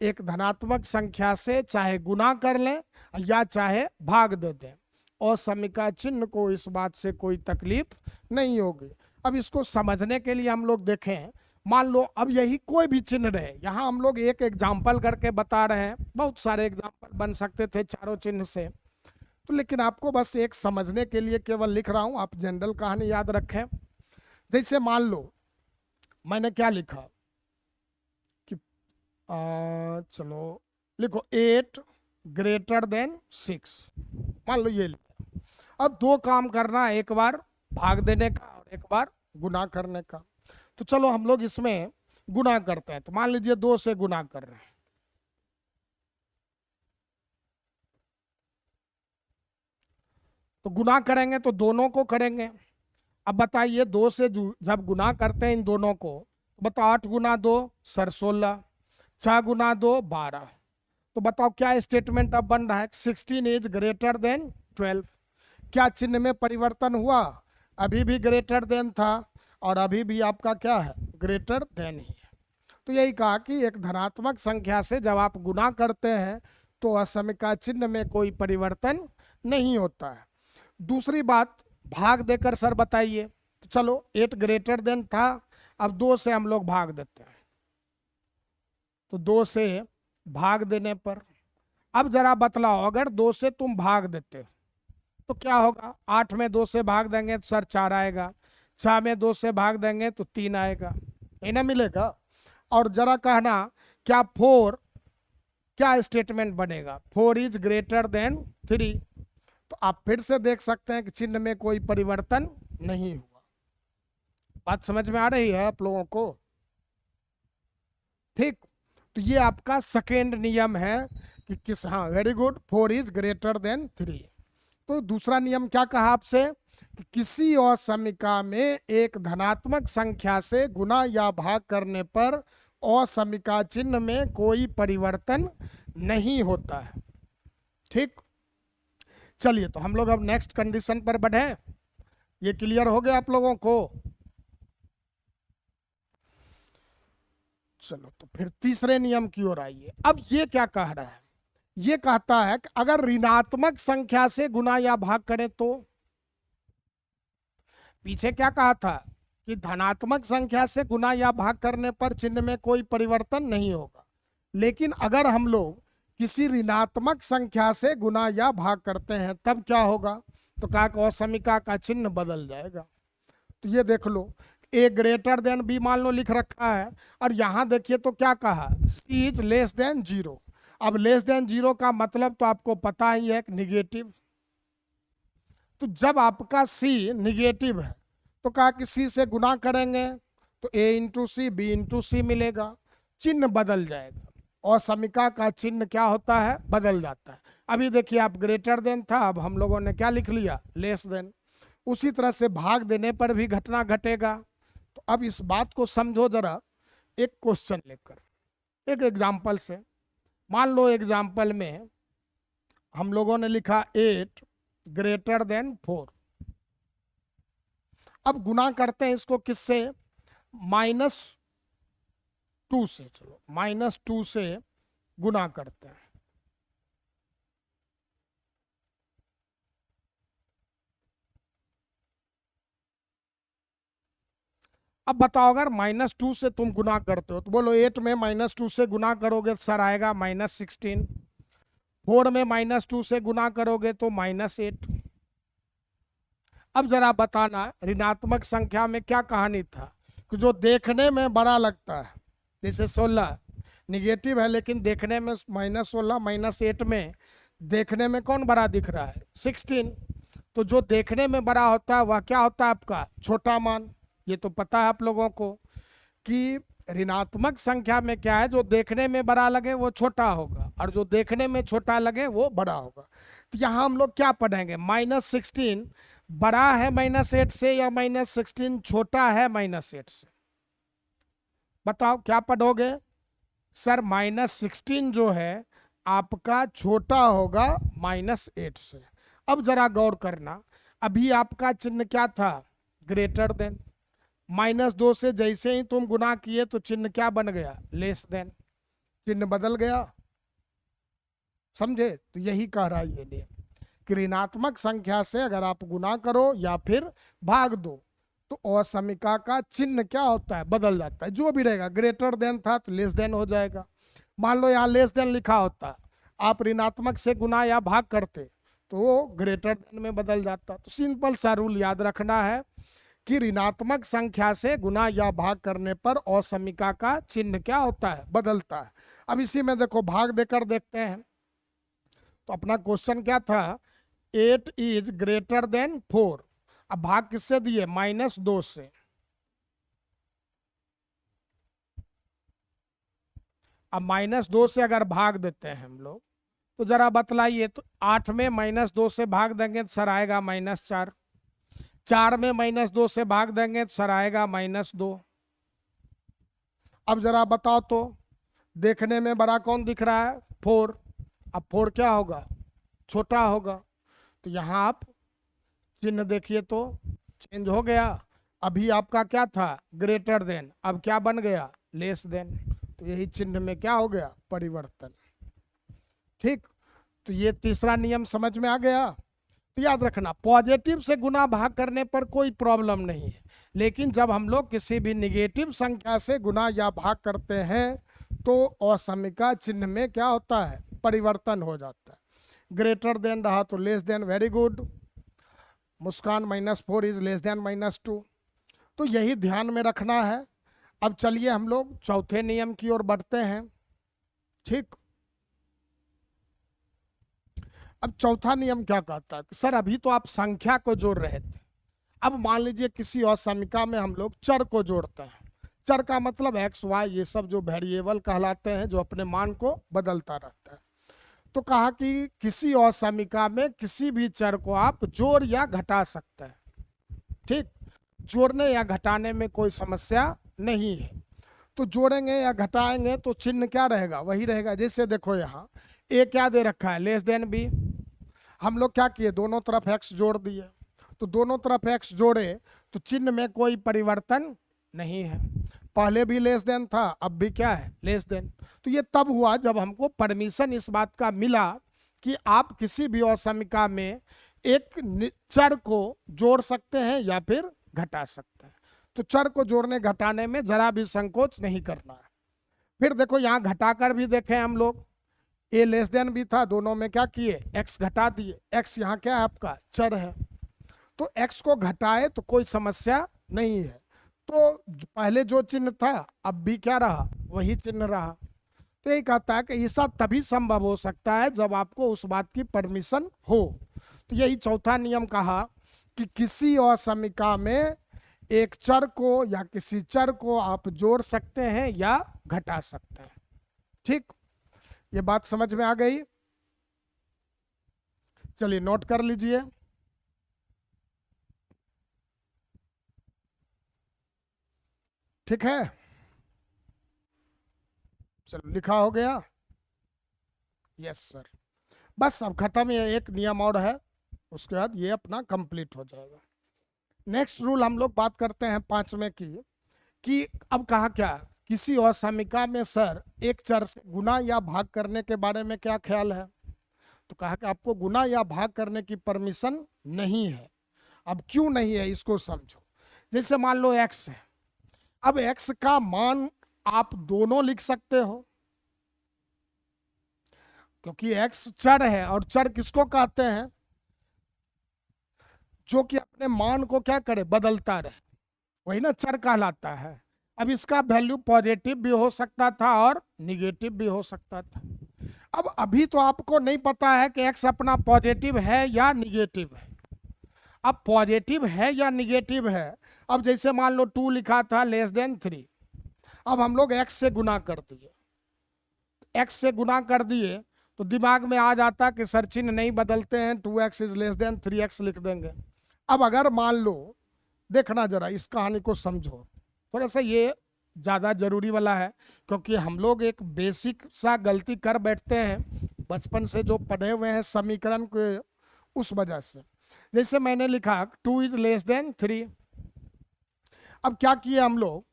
एक धनात्मक संख्या से चाहे गुना कर लें या चाहे भाग दे दें, असमीका चिन्ह को इस बात से कोई तकलीफ नहीं होगी। अब इसको समझने के लिए हम लोग देखें, मान लो अब यही कोई भी चिन्ह रहे, यहाँ हम लोग एक एग्जाम्पल करके बता रहे हैं, बहुत सारे एग्जाम्पल बन सकते थे चारों चिन्ह से, तो लेकिन आपको बस एक समझने के लिए केवल लिख रहा हूँ, आप जनरल कहानी याद रखें। जैसे मान लो मैंने क्या लिखा कि चलो लिखो 8 ग्रेटर देन 6, मान लो ये लिखा। अब दो काम करना, एक बार भाग देने का और एक बार गुना करने का। तो चलो हम लोग इसमें गुना करते हैं। तो मान लीजिए 2 से गुना कर रहे हैं, तो गुना करेंगे तो दोनों को करेंगे। अब बताइए 2 से जब गुना करते हैं इन दोनों को, बताओ 8 गुना 2 सर 16, 6 गुना 2 12। तो बताओ क्या स्टेटमेंट अब बन रहा है? 16 इज ग्रेटर देन 12। क्या चिन्ह में परिवर्तन हुआ? अभी भी ग्रेटर देन था और अभी भी आपका क्या है? ग्रेटर देन ही है। तो यही कहा कि एक धनात्मक संख्या से जब आप गुना करते हैं तो असमीका चिन्ह में कोई परिवर्तन नहीं होता है। दूसरी बात, भाग देकर सर बताइए। तो चलो 8 ग्रेटर देन था, अब 2 से हम लोग भाग देते हैं। तो 2 से भाग देने पर अब जरा बतलाओ, अगर 2 से तुम भाग देते तो क्या होगा? 8 में 2 से भाग देंगे तो सर 4 आएगा, 6 में 2 से भाग देंगे तो 3 आएगा, ये ना मिलेगा? और जरा कहना क्या 4, क्या स्टेटमेंट बनेगा? 4 इज ग्रेटर देन 3। तो आप फिर से देख सकते हैं कि चिन्ह में कोई परिवर्तन नहीं हुआ। बात समझ में आ रही है आप लोगों को? ठीक, तो ये आपका सेकेंड नियम है कि किस, हाँ very good, 4 is greater then 3। तो दूसरा नियम क्या कहा आपसे कि किसी असमीका में एक धनात्मक संख्या से गुना या भाग करने पर असमीका चिन्ह में कोई परिवर्तन नहीं होता है। ठीक, चलिए तो हम लोग अब नेक्स्ट कंडीशन पर बढ़े। ये क्लियर हो गया आप लोगों को? चलो तो फिर तीसरे नियम की ओर आइए। अब ये क्या कह रहा है? ये कहता है कि अगर ऋणात्मक संख्या से गुना या भाग करें तो, पीछे क्या कहा था कि धनात्मक संख्या से गुना या भाग करने पर चिन्ह में कोई परिवर्तन नहीं होगा, लेकिन अगर हम लोग किसी ऋणात्मक संख्या से गुना या भाग करते हैं तब क्या होगा? तो कहा कि असमीका का चिन्ह बदल जाएगा। तो ये देख लो, ए ग्रेटर देन बी मान लो लिख रखा है, और यहां देखिए तो क्या कहा, सी इज लेस देन 0। अब लेस देन 0 का मतलब तो आपको पता ही है, निगेटिव। तो जब आपका सी निगेटिव है तो कहा कि सी से गुना करेंगे तो ए इंटू सी, बी इंटू सी मिलेगा, चिन्ह बदल जाएगा। और समीका का चिन्ह क्या होता है? बदल जाता है। अभी देखिए आप ग्रेटर देन था, अब हम लोगों ने क्या लिख लिया? Less than. उसी तरह से भाग देने पर भी घटना घटेगा। तो अब इस बात को समझो जरा एक क्वेश्चन लेकर, एक एग्जाम्पल से। मान लो एग्जाम्पल में हम लोगों ने लिखा 8 ग्रेटर देन 4। अब गुना करते हैं इसको किससे? -2 से। चलो -2 से गुना करते हैं। अब बताओ अगर -2 से तुम गुना करते हो तो बोलो 8 में -2 से गुना करोगे तो सर आएगा -16। 4 में -2 से गुना करोगे तो -8। अब जरा बताना ऋणात्मक संख्या में क्या कहानी था कि जो देखने में बड़ा लगता है, जैसे 16 निगेटिव है लेकिन देखने में -16, -8 में देखने में कौन बड़ा दिख रहा है? 16। तो जो देखने में बड़ा होता है वह क्या होता है आपका? छोटा मान। ये तो पता है आप लोगों को कि ऋणात्मक संख्या में क्या है, जो देखने में बड़ा लगे वो छोटा होगा और जो देखने में छोटा लगे वो बड़ा होगा। तो यहाँ हम लोग क्या पढ़ेंगे? -16 बड़ा है -8 से या -16 छोटा है -8 से? बताओ क्या पढ़ोगे? सर -16 जो है आपका छोटा होगा -8 से। अब जरा गौर करना, अभी आपका चिन्ह क्या था? Greater than. -2 से जैसे ही तुम गुना किए तो चिन्ह क्या बन गया? Less than. चिन्ह बदल गया। समझे? तो यही कह रहा है ये नियम कि ऋणात्मक संख्या से अगर आप गुना करो या फिर भाग दो तो असमीका का चिन्ह क्या होता है? बदल जाता है। जो भी रहेगा, ग्रेटर देन था तो लेस देन हो जाएगा। मान लो यहाँ लेस देन लिखा होता, आप ऋणात्मक से गुना या भाग करते तो वो ग्रेटर देन में बदल जाता। तो सिंपल सा रूल याद रखना है कि ऋणात्मक संख्या से गुना या भाग करने पर असमीका का चिन्ह क्या होता है? बदलता है। अब इसी में देखो भाग देकर देखते हैं। तो अपना क्वेश्चन क्या था? 8 इज ग्रेटर देन 4। अब भाग किससे दिए? -2 से। अब -2 से अगर भाग देते हैं हम लोग तो जरा बतलाइए, तो 8 में -2 से भाग देंगे तो सर आएगा -4। 4 में -2 से भाग देंगे तो सर आएगा -2। अब जरा बताओ तो देखने में बड़ा कौन दिख रहा है? 4। अब 4 क्या होगा? छोटा होगा। तो यहाँ आप चिन्ह देखिए तो चेंज हो गया। अभी आपका क्या था? ग्रेटर देन, अब क्या बन गया? Less than. तो यही चिन्ह में क्या हो गया? परिवर्तन। ठीक, तो ये तीसरा नियम समझ में आ गया। तो याद रखना, पॉजिटिव से गुना भाग करने पर कोई प्रॉब्लम नहीं है, लेकिन जब हम लोग किसी भी निगेटिव संख्या से गुना या भाग करते हैं तो असमीका चिन्ह में क्या होता है? परिवर्तन हो जाता है। ग्रेटर देन रहा तो less than. Very good. Muskan -4 is less then -2। तो यही ध्यान में रखना है। अब चलिए हम लोग चौथे नियम की ओर बढ़ते हैं। ठीक, अब चौथा नियम क्या कहता है? सर अभी तो आप संख्या को जोड़ रहे थे, अब मान लीजिए किसी और समीका में हम लोग चर को जोड़ते हैं। चर का मतलब x, y, ये सब जो वेरिएबल कहलाते हैं, जो अपने मान को बदलता रहता है। तो कहा कि किसी और समीकरण में किसी भी चर को आप जोड़ या घटा सकते हैं। ठीक, जोड़ने या घटाने में कोई समस्या नहीं है। तो जोड़ेंगे या घटाएंगे तो चिन्ह क्या रहेगा, वही रहेगा। जैसे देखो यहाँ ए क्या दे रखा है, लेस देन बी। हम लोग क्या किए, दोनों तरफ एक्स जोड़ दिए। तो दोनों तरफ एक्स जोड़े तो चिन्ह में कोई परिवर्तन नहीं है। पहले भी लेस देन था, अब भी क्या है, लेस देन। तो ये तब हुआ जब हमको परमिशन इस बात का मिला कि आप किसी भी और समीकरण में एक चर को जोड़ सकते हैं या फिर घटा सकते हैं। तो चर को जोड़ने घटाने में जरा भी संकोच नहीं करना है। फिर देखो यहाँ घटाकर भी देखें हम लोग, ए लेस देन भी था, दोनों में क्या किए, एक्स घटा दिए। एक्स यहाँ क्या है, आपका चर है। तो एक्स को घटाए तो कोई समस्या नहीं है। तो पहले जो चिन्ह था अब भी क्या रहा, वही चिन्ह रहा। तो यही कहता है कि ये सब तभी संभव हो सकता है जब आपको उस बात की परमिशन हो। तो यही चौथा नियम कहा कि किसी और समीकरण में एक चर को या किसी चर को आप जोड़ सकते हैं या घटा सकते हैं। ठीक, ये बात समझ में आ गई। चलिए नोट कर लीजिए। ठीक है, चलो लिखा हो गया। यस सर, बस अब खत्म। ये एक नियम और है, उसके बाद ये अपना कंप्लीट हो जाएगा। नेक्स्ट रूल हम लोग बात करते हैं पांचवें की, कि अब कहा क्या, किसी और समीकरण में सर एक चर से गुना या भाग करने के बारे में क्या ख्याल है। तो कहा कि आपको गुना या भाग करने की परमिशन नहीं है। अब क्यों नहीं है इसको समझो। जैसे मान लो एक्स है, अब एक्स का मान आप दोनों लिख सकते हो, क्योंकि एक्स चर है, और चर किसको कहते हैं, जो कि अपने मान को क्या करे, बदलता रहे, वही ना चर कहलाता है। अब इसका वैल्यू पॉजिटिव भी हो सकता था और निगेटिव भी हो सकता था। अब अभी तो आपको नहीं पता है कि एक्स अपना पॉजिटिव है या निगेटिव है। अब पॉजिटिव है या निगेटिव है, अब जैसे मान लो 2 लिखा था लेस देन 3, अब हम लोग एक्स से गुना कर दिए। एक्स से गुना कर दिए तो दिमाग में आ जाता कि सर चिन्ह नहीं बदलते हैं, 2x is less then 3x लिख देंगे। अब अगर मान लो, देखना जरा इस कहानी को समझो थोड़ा सा, ये ज़्यादा जरूरी वाला है, क्योंकि हम लोग एक बेसिक सा गलती कर बैठते हैं बचपन से जो पढ़े हुए हैं समीकरण के, उस वजह से। जैसे मैंने लिखा 2 इज लेस देन 3, अब क्या किए हम लोग,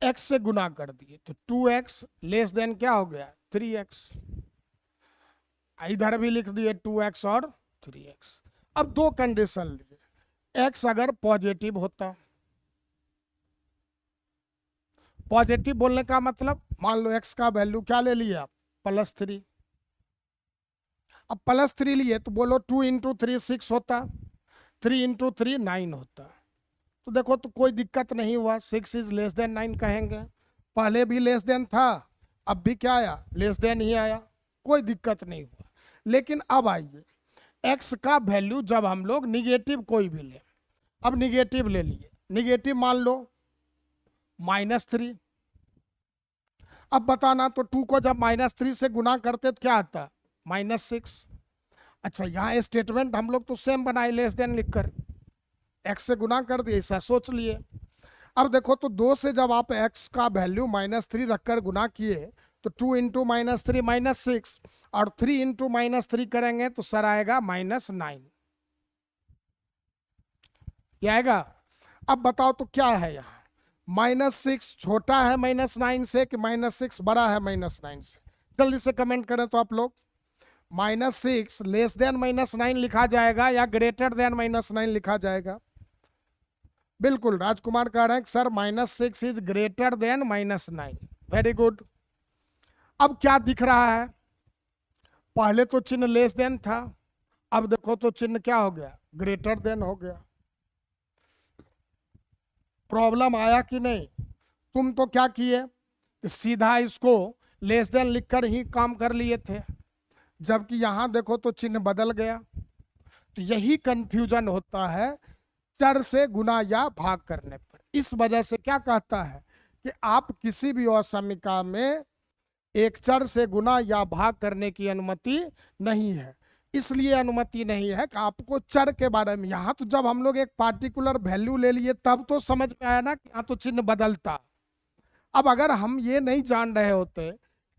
x से गुना कर दिए, तो 2x लेस देन क्या हो गया, 3x। इधर भी लिख दिए 2x और 3x। अब दो कंडीशन लिए, x अगर पॉजिटिव होता, पॉजिटिव बोलने का मतलब मान लो x का वैल्यू क्या ले लिए आप, +3। अब +3 लिए तो बोलो 2 × 3 6 होता, 3 × 3 9 होता। तो देखो तो कोई दिक्कत नहीं हुआ, 6 इज लेस देन 9 कहेंगे। पहले भी लेस देन था, अब भी क्या आया, लेस देन ही आया, कोई दिक्कत नहीं हुआ। लेकिन अब आइए, x का वैल्यू जब हम लोग निगेटिव कोई भी ले, अब निगेटिव ले लिए, निगेटिव मान लो -3। अब बताना तो 2 को जब -3 से गुना करते तो क्या आता, -6। अच्छा, यहाँ स्टेटमेंट हम लोग तो सेम बनाए, लेस देन लिखकर x से गुना कर दिए, ऐसा सोच लिए। अब देखो तो 2 से जब आप x का वैल्यू -3 रखकर गुना किए तो 2 × -3 -6, और 3 × -3 करेंगे तो सर आएगा -9, ये आएगा। अब बताओ तो क्या है यहाँ, -6 छोटा है -9 से कि -6 बड़ा है -9 से, जल्दी से कमेंट करें तो आप लोग। -6 लेस देन -9 लिखा जाएगा या ग्रेटर देन -9 लिखा जाएगा। बिल्कुल, राजकुमार कह रहे हैं sir -6 is greater then -9। Very good. अब क्या दिख रहा है, पहले तो चिन्ह लेस देन था, अब देखो तो चिन्ह क्या हो गया, ग्रेटर देन हो गया। प्रॉब्लम आया कि नहीं, तुम तो क्या किए, सीधा इसको लेस देन लिखकर ही काम कर लिए थे, जबकि यहां देखो तो चिन्ह बदल गया। तो यही कंफ्यूजन होता है चर से गुना या भाग करने पर। इस वजह से क्या कहता है कि आप किसी भी और समीकरण में एक चर से गुना या भाग करने की अनुमति नहीं है। इसलिए अनुमति नहीं है कि आपको चर के बारे में, यहाँ तो जब हम लोग एक पार्टिकुलर वैल्यू ले लिए तब तो समझ में आया ना कि यहाँ तो चिन्ह बदलता। अब अगर हम ये नहीं जान रहे होते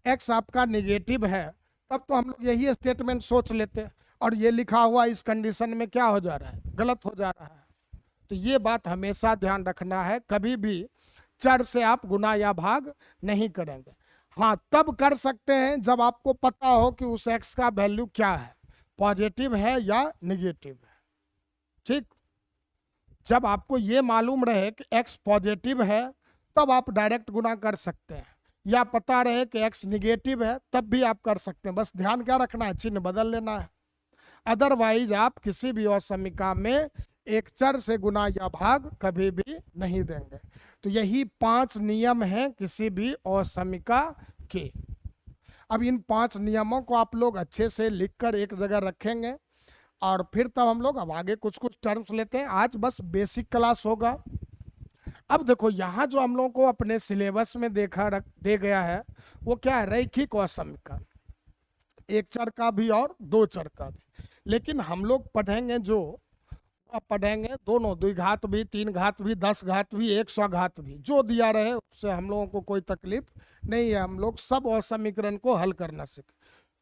एक्स आपका निगेटिव है, तब तो हम लोग यही स्टेटमेंट सोच लेते, और ये लिखा हुआ इस कंडीशन में क्या हो जा रहा है, गलत हो जा रहा है। तो ये बात हमेशा ध्यान रखना है, कभी भी चर से आप गुना या भाग नहीं करेंगे। हाँ, तब कर सकते हैं जब आपको पता हो कि उस एक्स का वैल्यू क्या है, पॉजिटिव है या निगेटिव है। ठीक, जब आपको ये मालूम रहे कि एक्स पॉजिटिव है तब आप डायरेक्ट गुना कर सकते हैं, या पता रहे कि एक्स निगेटिव है तब भी आप कर सकते हैं। बस ध्यान क्या रखना है, चिन्ह बदल लेना है। अदरवाइज आप किसी भी असमीका में एक चर से गुना या भाग कभी भी नहीं देंगे। तो यही 5 नियम हैं किसी भी असमीका के। अब इन 5 नियमों को आप लोग अच्छे से लिखकर एक जगह रखेंगे, और फिर तब हम लोग अब आगे कुछ कुछ टर्म्स लेते हैं। आज बस बेसिक क्लास होगा। अब देखो यहाँ जो हम लोगों को अपने सिलेबस में दे गया है वो क्या है, रैखिक असमीका, एक चर का भी और दो चर का भी। लेकिन हम लोग पढ़ेंगे जो आप पढ़ेंगे दोनों, द्विघात भी, तीन घात भी, 10 घात भी, 100 घात भी, जो दिया रहे उससे हम लोगों को कोई तकलीफ नहीं है। हम लोग सब असमीकरण को हल करना सीखें,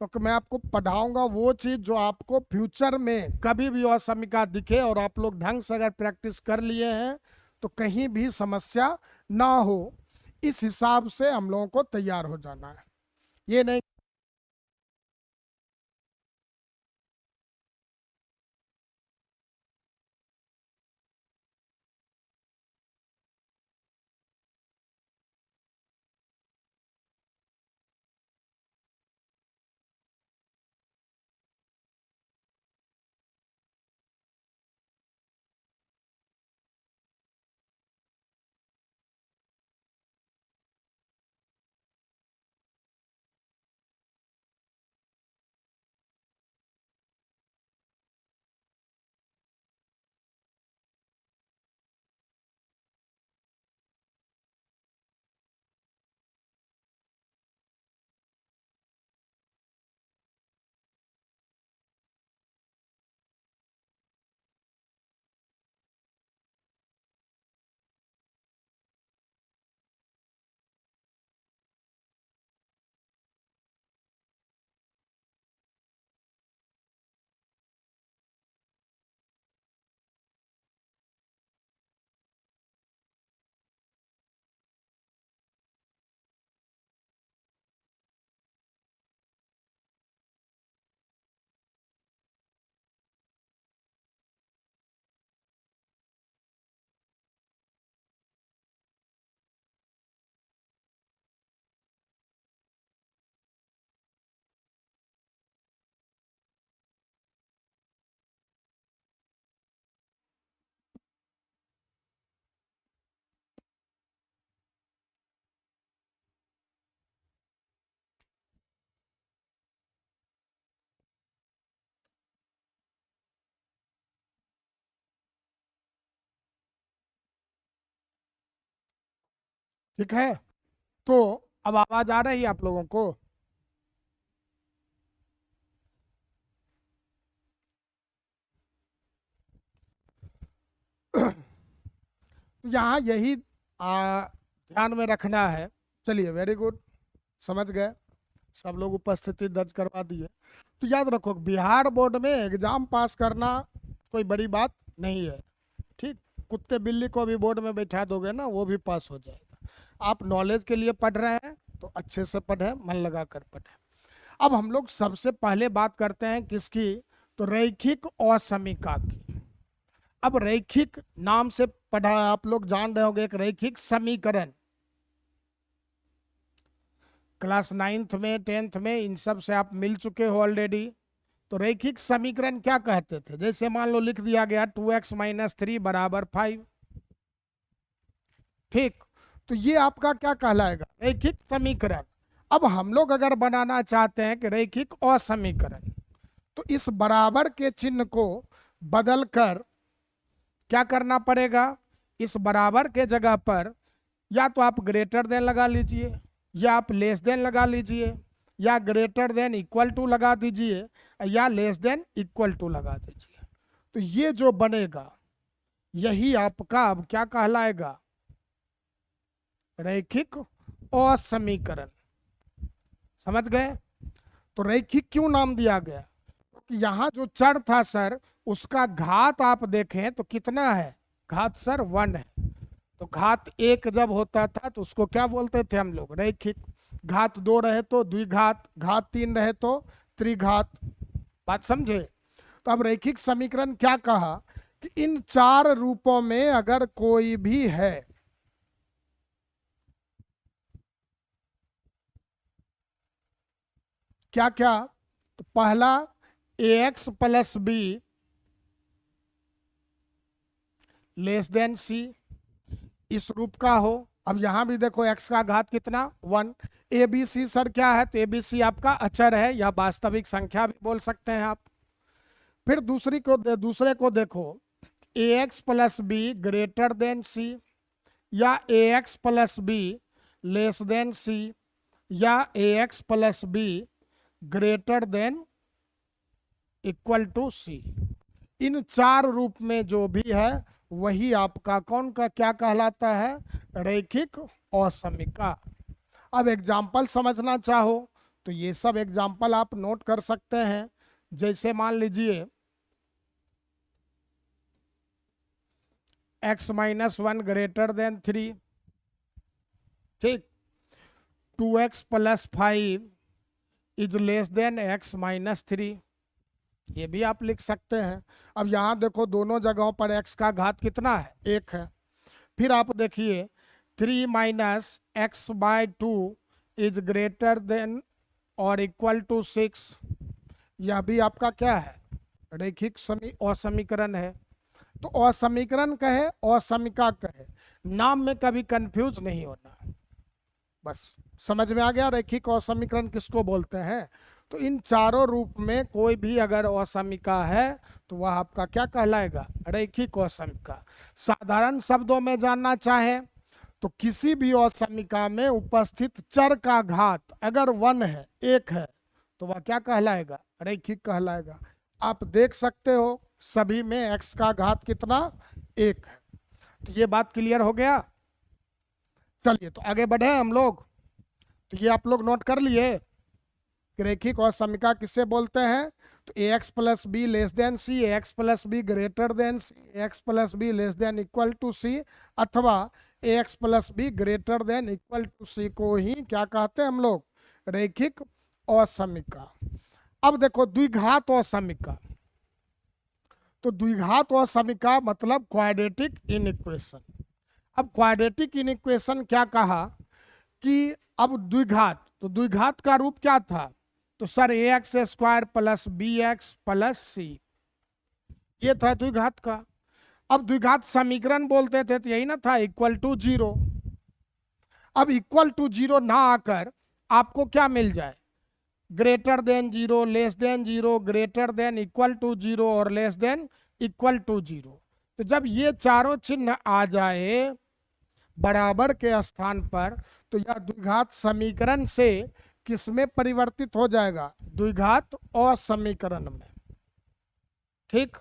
क्योंकि मैं आपको पढ़ाऊंगा वो चीज़ जो आपको फ्यूचर में कभी भी असमीका दिखे और आप लोग ढंग से अगर प्रैक्टिस कर लिए हैं तो कहीं भी समस्या ना हो। इस हिसाब से हम लोगों को तैयार हो जाना है, ये नहीं। ठीक है, तो अब आवाज आ रही है आप लोगों को? तो यहाँ यही ध्यान में रखना है। चलिए, वेरी गुड, समझ गए, सब लोग उपस्थिति दर्ज करवा दिए। तो याद रखो, बिहार बोर्ड में एग्जाम पास करना कोई बड़ी बात नहीं है। ठीक, कुत्ते बिल्ली को भी बोर्ड में बैठा दोगे ना, वो भी पास हो जाएगा। आप नॉलेज के लिए पढ़ रहे हैं तो अच्छे से पढ़ें, मन लगा कर पढ़ें। अब हम लोग सबसे पहले बात करते हैं किसकी, तो रैखिक असमीका की। अब रैखिक नाम से पढ़ा, आप लोग जान रहे होंगे, एक रैखिक समीकरण क्लास 9th में 10th में इन सब से आप मिल चुके हो ऑलरेडी। तो रैखिक समीकरण क्या कहते थे, जैसे मान लो लिख दिया गया 2x - 3 = 5। ठीक, तो ये आपका क्या कहलाएगा, रैखिक समीकरण। अब हम लोग अगर बनाना चाहते हैं कि रैखिक असमीकरण, तो इस बराबर के चिन्ह को बदलकर क्या करना पड़ेगा, इस बराबर के जगह पर या तो आप ग्रेटर देन लगा लीजिए, या आप लेस देन लगा लीजिए, या ग्रेटर देन इक्वल टू लगा दीजिए, या लेस देन इक्वल टू लगा दीजिए। तो ये जो बनेगा यही आपका अब क्या कहलाएगा, रैखिक असमीकरण। समझ गए? तो रैखिक क्यों नाम दिया गया, क्योंकि यहाँ जो चर था सर उसका घात आप देखें तो कितना है, घात सर 1 है। तो घात 1 जब होता था तो उसको क्या बोलते थे हम लोग, रैखिक। घात 2 रहे तो द्विघात, घात 3 रहे तो त्रिघात। बात समझे? तो अब रैखिक समीकरण क्या कहा कि इन 4 रूपों में अगर कोई भी है, क्या क्या, तो पहला ax plus B less than C, इस रूप का हो। अब यहां भी देखो x का घात कितना 1। ए बी सी सर क्या है, तो ए बी सी आपका अचर है या वास्तविक संख्या भी बोल सकते हैं आप। फिर दूसरे को देखो, ax plus b greater than c, या ax plus B less than c, या ax plus b greater than equal to c. इन 4 रूप में जो भी है वही आपका कौन का क्या कहलाता है, रैखिक असमीका। अब एग्जाम्पल समझना चाहो तो ये सब एग्जाम्पल आप नोट कर सकते हैं। जैसे मान लीजिए x माइनस 1 ग्रेटर देन 3, ठीक, 2x plus 5 is less then x minus 3, ये भी आप लिख सकते हैं। अब यहाँ देखो दोनों जगहों पर x का घात कितना है, 1 है। फिर आप देखिए 3 minus x by 2 is greater than और इक्वल टू 6, यह भी आपका क्या है, रैखिक असमीकरण है। तो असमीकरण कहे असमीका कहे, नाम में कभी कंफ्यूज नहीं होना, बस समझ में आ गया रैखिक असमीकरण किसको बोलते हैं। तो इन चारों रूप में कोई भी अगर असमीका है तो वह आपका क्या कहलाएगा, रैखिक असमीका। साधारण शब्दों में जानना चाहे तो किसी भी असमीका में उपस्थित चर का घात अगर 1 है, 1 है, तो वह क्या कहलाएगा, रैखिक कहलाएगा। आप देख सकते हो सभी में x का घात कितना, 1 है। तो ये बात क्लियर हो गया। चलिए तो आगे बढ़े हम लोग। तो ये आप लोग नोट कर लिए कि रैखिक असमीका किससे बोलते हैं, तो ax plus B less than c, ax plus b greater than c, ax plus B less than equal to c, अथवा ax plus b greater than equal to c को ही क्या कहते हैं हम लोग, रैखिक असमीका। अब देखो द्विघात असमीका, तो द्विघात असमीका मतलब क्वाड्रेटिक इनइक्वेशन। अब क्वाड्रेटिक इनइक्वेशन क्या कहा कि अब द्विघात, तो द्विघात का रूप क्या था, तो sir a x square plus b x plus c, ये था द्विघात का। अब द्विघात समीकरण बोलते थे तो यही ना था, इक्वल टू 0। अब इक्वल टू 0 ना आकर आपको क्या मिल जाए, greater than 0, less than 0, greater than equal to 0 और लेस देन इक्वल टू 0। तो जब ये चारों चिन्ह आ जाए बराबर के स्थान पर तो यह द्विघात समीकरण से किसमें परिवर्तित हो जाएगा, द्विघात असमीकरण में। ठीक,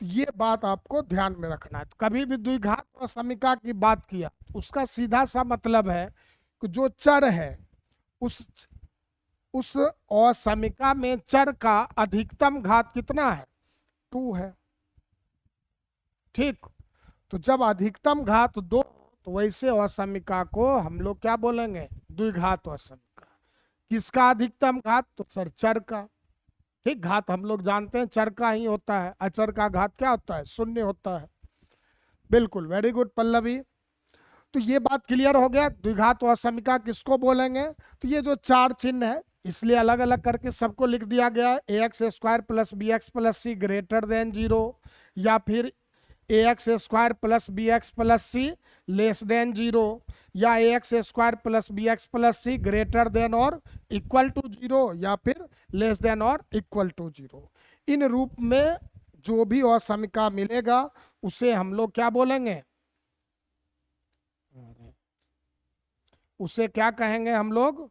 ये बात आपको ध्यान में रखना है। तो कभी भी द्विघात असमीका की बात किया उसका सीधा सा मतलब है कि जो चर है उस असमीका में चर का अधिकतम घात कितना है, 2 है। ठीक, तो जब अधिकतम घात 2 तो वैसे असमीका को हम लोग क्या बोलेंगे, द्विघात असमीका। किसका अधिकतम घात, तो सर चर का। ठीक, घात हम लोग जानते हैं चर का ही होता है, अचर का घात क्या होता है, 0 होता है। बिल्कुल, वेरी गुड पल्लवी। तो ये बात क्लियर हो गया द्विघात असमीका किसको बोलेंगे। तो ये जो 4 चिन्ह है इसलिए अलग अलग करके सबको लिख दिया गया है, a x square plus b x plus c greater than 0, या फिर a x square plus b x plus c less than 0, या a x square plus b x plus c greater than और इक्वल टू 0, या फिर less than और equal to 0। इन रूप में जो भी असमीका मिलेगा उसे हम लोग क्या बोलेंगे, उसे क्या कहेंगे हम लोग?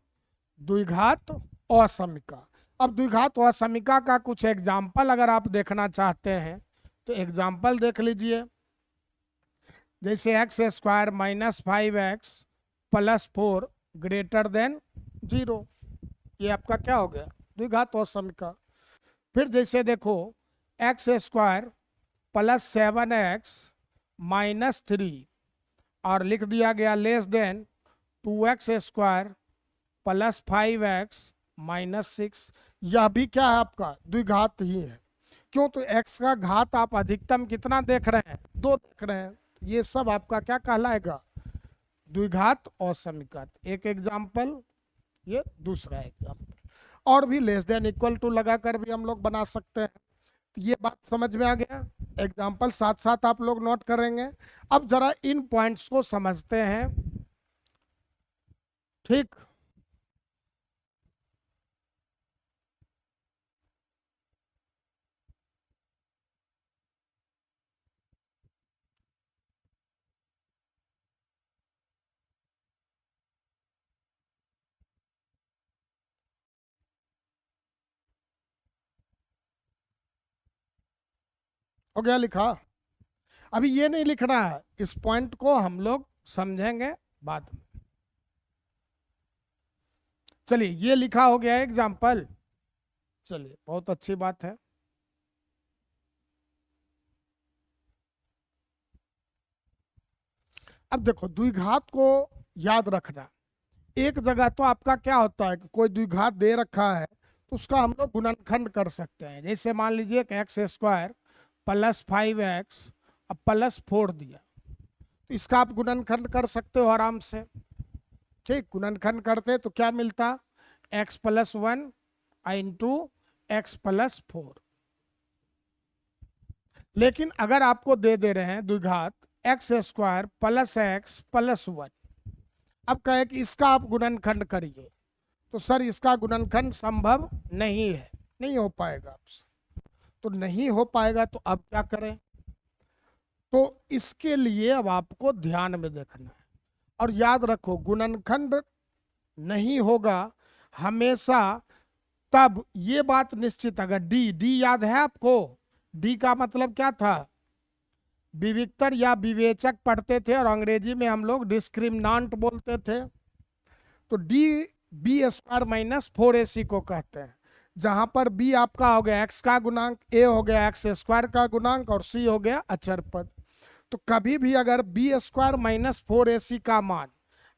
द्विघात असमिका। अब द्विघात असमिका का कुछ एग्जाम्पल अगर आप देखना चाहते हैं तो एग्जाम्पल देख लीजिए। जैसे x square minus 5x plus 4 greater than 0, ये आपका क्या हो गया? द्विघात असमिका। फिर जैसे देखो x square plus 7x minus 3 और लिख दिया गया less than 2x square plus 5x minus 6, यह भी क्या है? आपका द्विघात ही है। क्यों? तो x का घात आप अधिकतम कितना देख रहे हैं? 2 देख रहे हैं। ये सब आपका क्या कहलाएगा? द्विघात असमिका। एक एग्जाम्पल, ये दूसरा एग्जाम्पल। और भी लेस देन इक्वल टू लगाकर भी हम लोग बना सकते हैं। तो ये बात समझ में आ गया। एग्जाम्पल साथ साथ आप लोग नोट करेंगे। अब जरा इन पॉइंट्स को समझते हैं। ठीक, हो गया लिखा? अभी ये नहीं लिखना है, इस पॉइंट को हम लोग समझेंगे बाद में। चलिए, ये लिखा हो गया एग्जाम्पल। चलिए, बहुत अच्छी बात है। अब देखो, द्विघात को याद रखना। एक जगह तो आपका क्या होता है कि कोई द्विघात दे रखा है तो उसका हम लोग गुणनखंड कर सकते हैं। जैसे मान लीजिए कि एक्स स्क्वायर प्लस 5x अब प्लस 4 दिया, तो इसका आप गुणनखंड कर सकते हो आराम से। ठीक, गुणनखंड करते तो क्या मिलता? x plus 1 into x plus 4। लेकिन अगर आपको दे रहे हैं द्विघात x square plus x plus 1, अब कहे कि इसका आप गुणनखंड करिए, तो सर इसका गुणनखंड संभव नहीं है, नहीं हो पाएगा आपसे। तो नहीं हो पाएगा तो अब क्या करें? तो इसके लिए अब आपको ध्यान में देखना है और याद रखो, गुणनखंड नहीं होगा हमेशा तब, ये बात निश्चित। अगर डी डी याद है आपको? डी का मतलब क्या था? विविक्तर या विवेचक पढ़ते थे और अंग्रेजी में हम लोग डिस्क्रिमिनांट बोलते थे। तो D B square minus 4ac को कहते हैं, जहां पर बी आपका हो गया एक्स का गुणांक, ए हो गया एक्स स्क्वायर का गुणांक और सी हो गया अचर पद। तो कभी भी अगर बी स्क्वायर माइनस 4ac का मान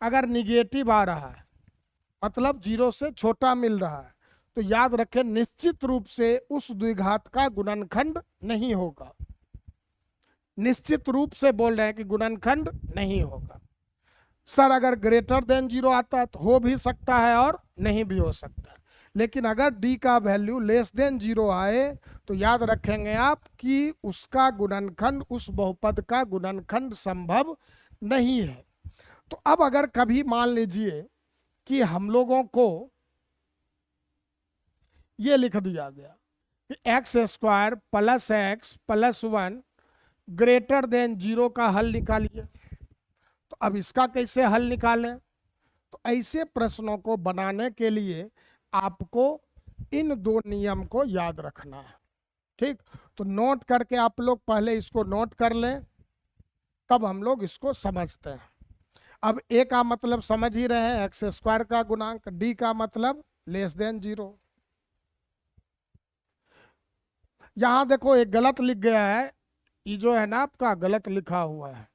अगर निगेटिव आ रहा है, मतलब 0 से छोटा मिल रहा है, तो याद रखें निश्चित रूप से उस द्विघात का गुणनखंड नहीं होगा। निश्चित रूप से बोल रहे हैं कि गुणनखंड नहीं होगा। सर अगर ग्रेटर देन 0 आता है तो हो भी सकता है और नहीं भी हो सकता है, लेकिन अगर डी का वैल्यू लेस देन 0 आए तो याद रखेंगे आप कि उसका गुणनखंड, उस बहुपद का गुणनखंड संभव नहीं है। तो अब अगर कभी मान लीजिए कि हम लोगों को ये लिख दिया गया कि x square plus x plus 1 greater than 0 का हल निकालिए, तो अब इसका कैसे हल निकालें? तो ऐसे प्रश्नों को बनाने के लिए आपको इन 2 नियम को याद रखना है। ठीक, तो नोट करके आप लोग पहले इसको नोट कर लें, तब हम लोग इसको समझते हैं। अब ए का मतलब समझ ही रहे हैं, एक्स स्क्वायर का गुणांक। डी का मतलब लेस देन 0। यहां देखो एक गलत लिख गया है, ये जो है ना आपका गलत लिखा हुआ है।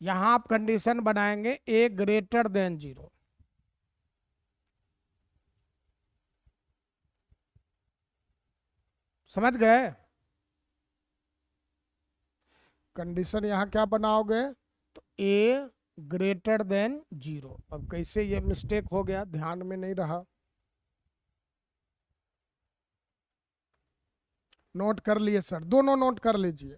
यहां आप कंडीशन बनाएंगे ए ग्रेटर देन 0। समझ गए? कंडीशन यहां क्या बनाओगे? तो ए ग्रेटर देन 0। अब कैसे ये मिस्टेक हो गया, ध्यान में नहीं रहा। नोट कर लिए सर? दोनों नोट कर लीजिए।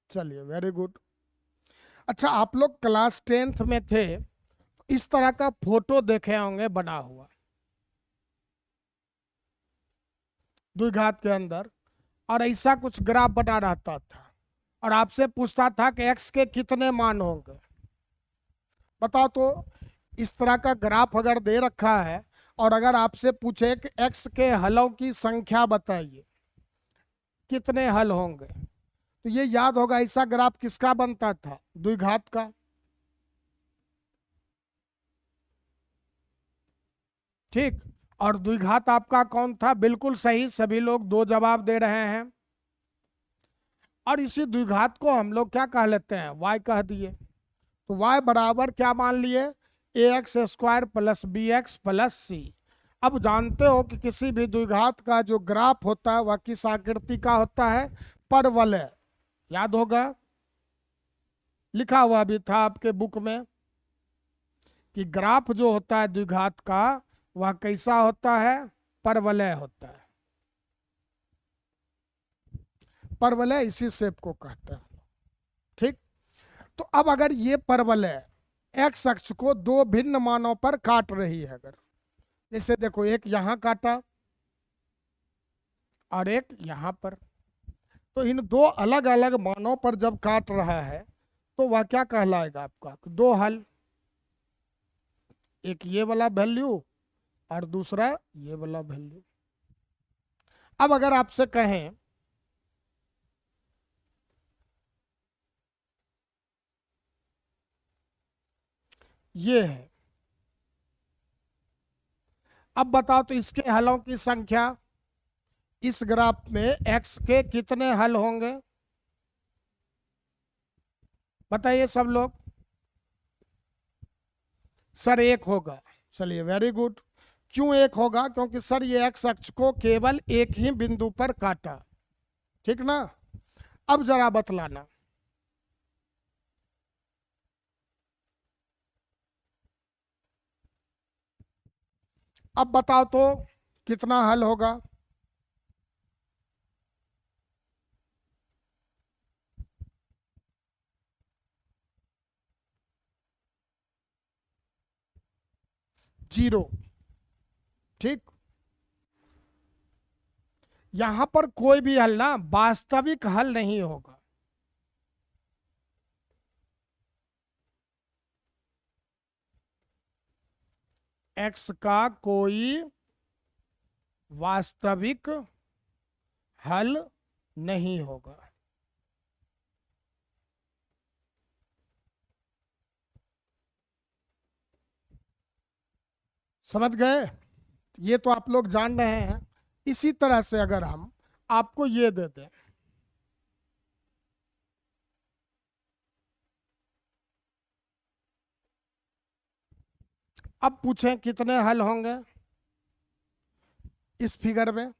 चलिए, वेरी गुड। अच्छा, आप लोग क्लास 10th में थे, इस तरह का फोटो देखे होंगे बना हुआ द्विघात के अंदर, और ऐसा कुछ ग्राफ बना रहता था और आपसे पूछता था कि एक्स के कितने मान होंगे, बताओ तो। इस तरह का ग्राफ अगर दे रखा है और अगर आपसे पूछे कि एक्स के हलों की संख्या बताइए, कितने हल होंगे, तो ये याद होगा ऐसा ग्राफ किसका बनता था, द्विघात का। ठीक, और द्विघात आपका कौन था, बिल्कुल सही, सभी लोग दो जवाब दे रहे हैं। और इसी द्विघात को हम लोग क्या कह लेते हैं, y कह दिए। तो y बराबर क्या मान लिए, a x square plus b x plus c. अब जानते हो कि किसी भी द्विघात का जो ग्राफ होता है वह किस आकृति का होता है, परवलय। याद होगा, लिखा हुआ भी था आपके बुक में कि ग्राफ जो होता है द्विघात का वह कैसा होता है, परवलय होता है। परवलय इसी शेप को कहते हैं। ठीक, तो अब अगर ये परवलय एक्स अक्ष को दो भिन्न मानों पर काट रही है, अगर जैसे देखो एक यहां काटा और एक यहां पर, तो इन दो अलग अलग मानों पर जब काट रहा है तो वह क्या कहलाएगा आपका, दो हल। एक ये वाला वैल्यू और दूसरा ये वाला वैल्यू। अब अगर आपसे कहें ये है, अब बताओ तो इसके हलों की संख्या, इस ग्राफ में एक्स के कितने हल होंगे, बताइए सब लोग। सर एक होगा, चलिए वेरी गुड। क्यों एक होगा, क्योंकि सर ये एक्स अक्ष को केवल एक ही बिंदु पर काटा, ठीक ना। अब जरा बतलाना, अब बताओ तो कितना हल होगा, जीरो। ठीक, यहां पर कोई भी हल ना वास्तविक हल नहीं होगा। एक्स का कोई वास्तविक हल नहीं होगा। समझ गए, ये तो आप लोग जान रहे हैं। इसी तरह से अगर हम आपको ये दे दें, अब पूछें कितने हल होंगे इस फिगर में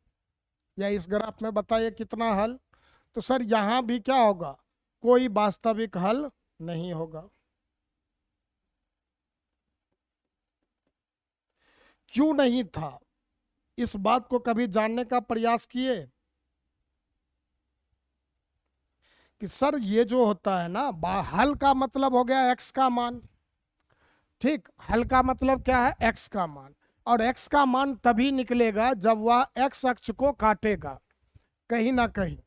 या इस ग्राफ में, बताइए कितना हल। तो सर यहां भी क्या होगा, कोई वास्तविक हल नहीं होगा। क्यों नहीं था, इस बात को कभी जानने का प्रयास किए कि सर ये जो होता है ना, हल का मतलब हो गया एक्स का मान। ठीक, हल का मतलब क्या है, एक्स का मान। और एक्स का मान तभी निकलेगा जब वह एक्स अक्ष को काटेगा कहीं ना कहीं।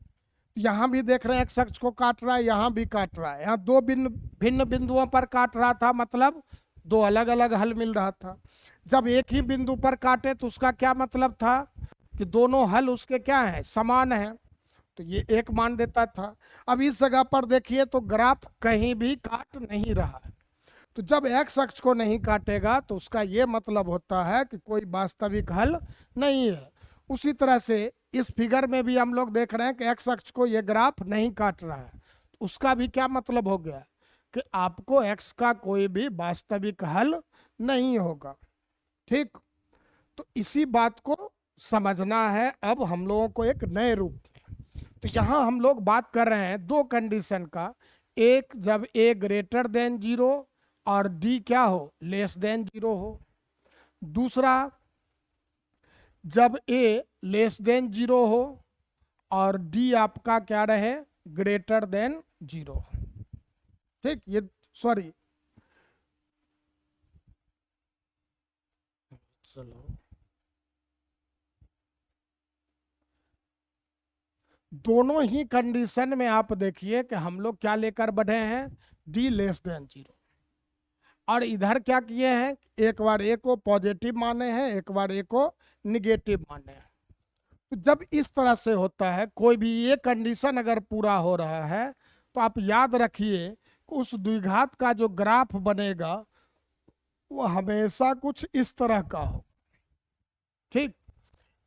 यहाँ भी देख रहे हैं एक्स अक्ष को काट रहा है, यहाँ भी काट रहा है। यहाँ दो भिन्न भिन्न बिंदुओं पर काट रहा था, मतलब दो अलग अलग हल मिल रहा था। जब एक ही बिंदु पर काटे तो उसका क्या मतलब था कि दोनों हल उसके क्या है, समान है, तो ये एक मान देता था। अब इस जगह पर देखिए तो ग्राफ कहीं भी काट नहीं रहा है, तो जब एक्स अक्ष को नहीं काटेगा तो उसका ये मतलब होता है कि कोई वास्तविक हल नहीं है। उसी तरह से इस फिगर में भी हम लोग देख रहे हैं कि एक्स अक्ष को ये ग्राफ नहीं काट रहा है, तो उसका भी क्या मतलब हो गया कि आपको एक्स का कोई भी वास्तविक हल नहीं होगा। ठीक, तो इसी बात को समझना है अब हम लोगों को एक नए रूप में। तो यहाँ हम लोग बात कर रहे हैं दो कंडीशन का, एक जब ए ग्रेटर देन जीरो और डी क्या हो, लेस देन जीरो हो। दूसरा जब ए लेस देन जीरो हो और डी आपका क्या रहे, ग्रेटर देन जीरो। ठीक, ये सॉरी, चलो दोनों ही कंडीशन में आप देखिए कि हम लोग क्या लेकर बढ़े हैं, डी लेस देन जीरो। और इधर क्या किए हैं, एक बार ए को पॉजिटिव माने हैं, एक बार ए को निगेटिव माने हैं। तो जब इस तरह से होता है, कोई भी ये कंडीशन अगर पूरा हो रहा है, तो आप याद रखिए उस द्विघात का जो ग्राफ बनेगा वो हमेशा कुछ इस तरह का हो। ठीक,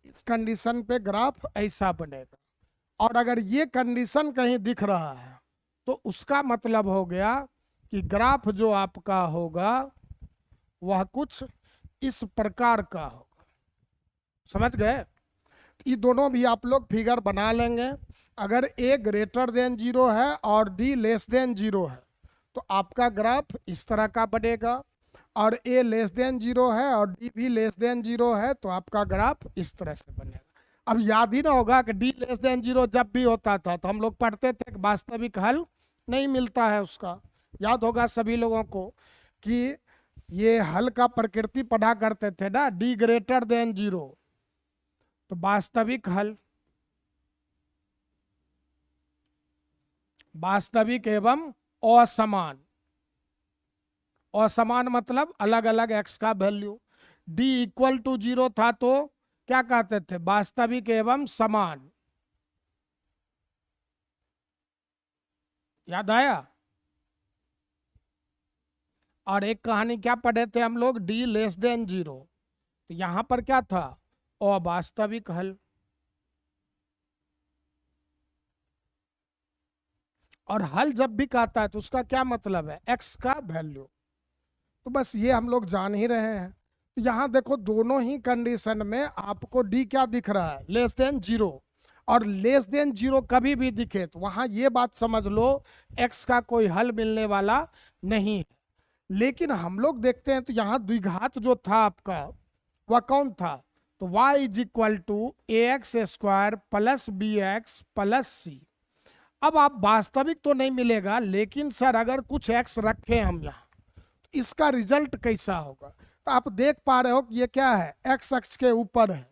इस कंडीशन पे ग्राफ ऐसा बनेगा। और अगर ये कंडीशन कहीं दिख रहा है तो उसका मतलब हो गया कि ग्राफ जो आपका होगा वह कुछ इस प्रकार का होगा। समझ गए? ये दोनों भी आप लोग फिगर बना लेंगे। अगर ए ग्रेटर देन जीरो है और डी लेस देन जीरो है तो आपका ग्राफ इस तरह का बनेगा, और ए लेस देन जीरो है और डी भी लेस देन जीरो है तो आपका ग्राफ इस तरह से बनेगा। अब याद ही ना होगा कि डी लेस देन जीरो जब भी होता था तो हम लोग पढ़ते थे कि वास्तविक हल नहीं मिलता है उसका। याद होगा सभी लोगों को कि ये हल का प्रकृति पढ़ा करते थे ना, डी ग्रेटर देन जीरो तो वास्तविक हल, वास्तविक एवं असमान। असमान मतलब अलग अलग एक्स का value. D equal to zero था तो क्या कहते थे, वास्तविक एवं समान। याद आया? और एक कहानी क्या पढ़े थे हम लोग, डी लेस देन जीरो, तो यहां पर क्या था, अवास्तविक हल। और हल जब भी कहता है तो उसका क्या मतलब है, एक्स का वैल्यू। तो बस ये हम लोग जान ही रहे हैं। तो यहाँ देखो दोनों ही कंडीशन में आपको डी क्या दिख रहा है, लेस देन जीरो। और लेस देन जीरो कभी भी दिखे तो वहां ये बात समझ लो एक्स का कोई हल मिलने वाला नहीं है। लेकिन हम लोग देखते हैं तो यहाँ द्विघात जो था आपका वह कौन था, तो y is equal to a x square plus b x plus c. अब आप वास्तविक तो नहीं मिलेगा, लेकिन सर अगर कुछ एक्स रखें हम यहाँ तो इसका रिजल्ट कैसा होगा। तो आप देख पा रहे हो कि ये क्या है, एक्स अक्ष के ऊपर है,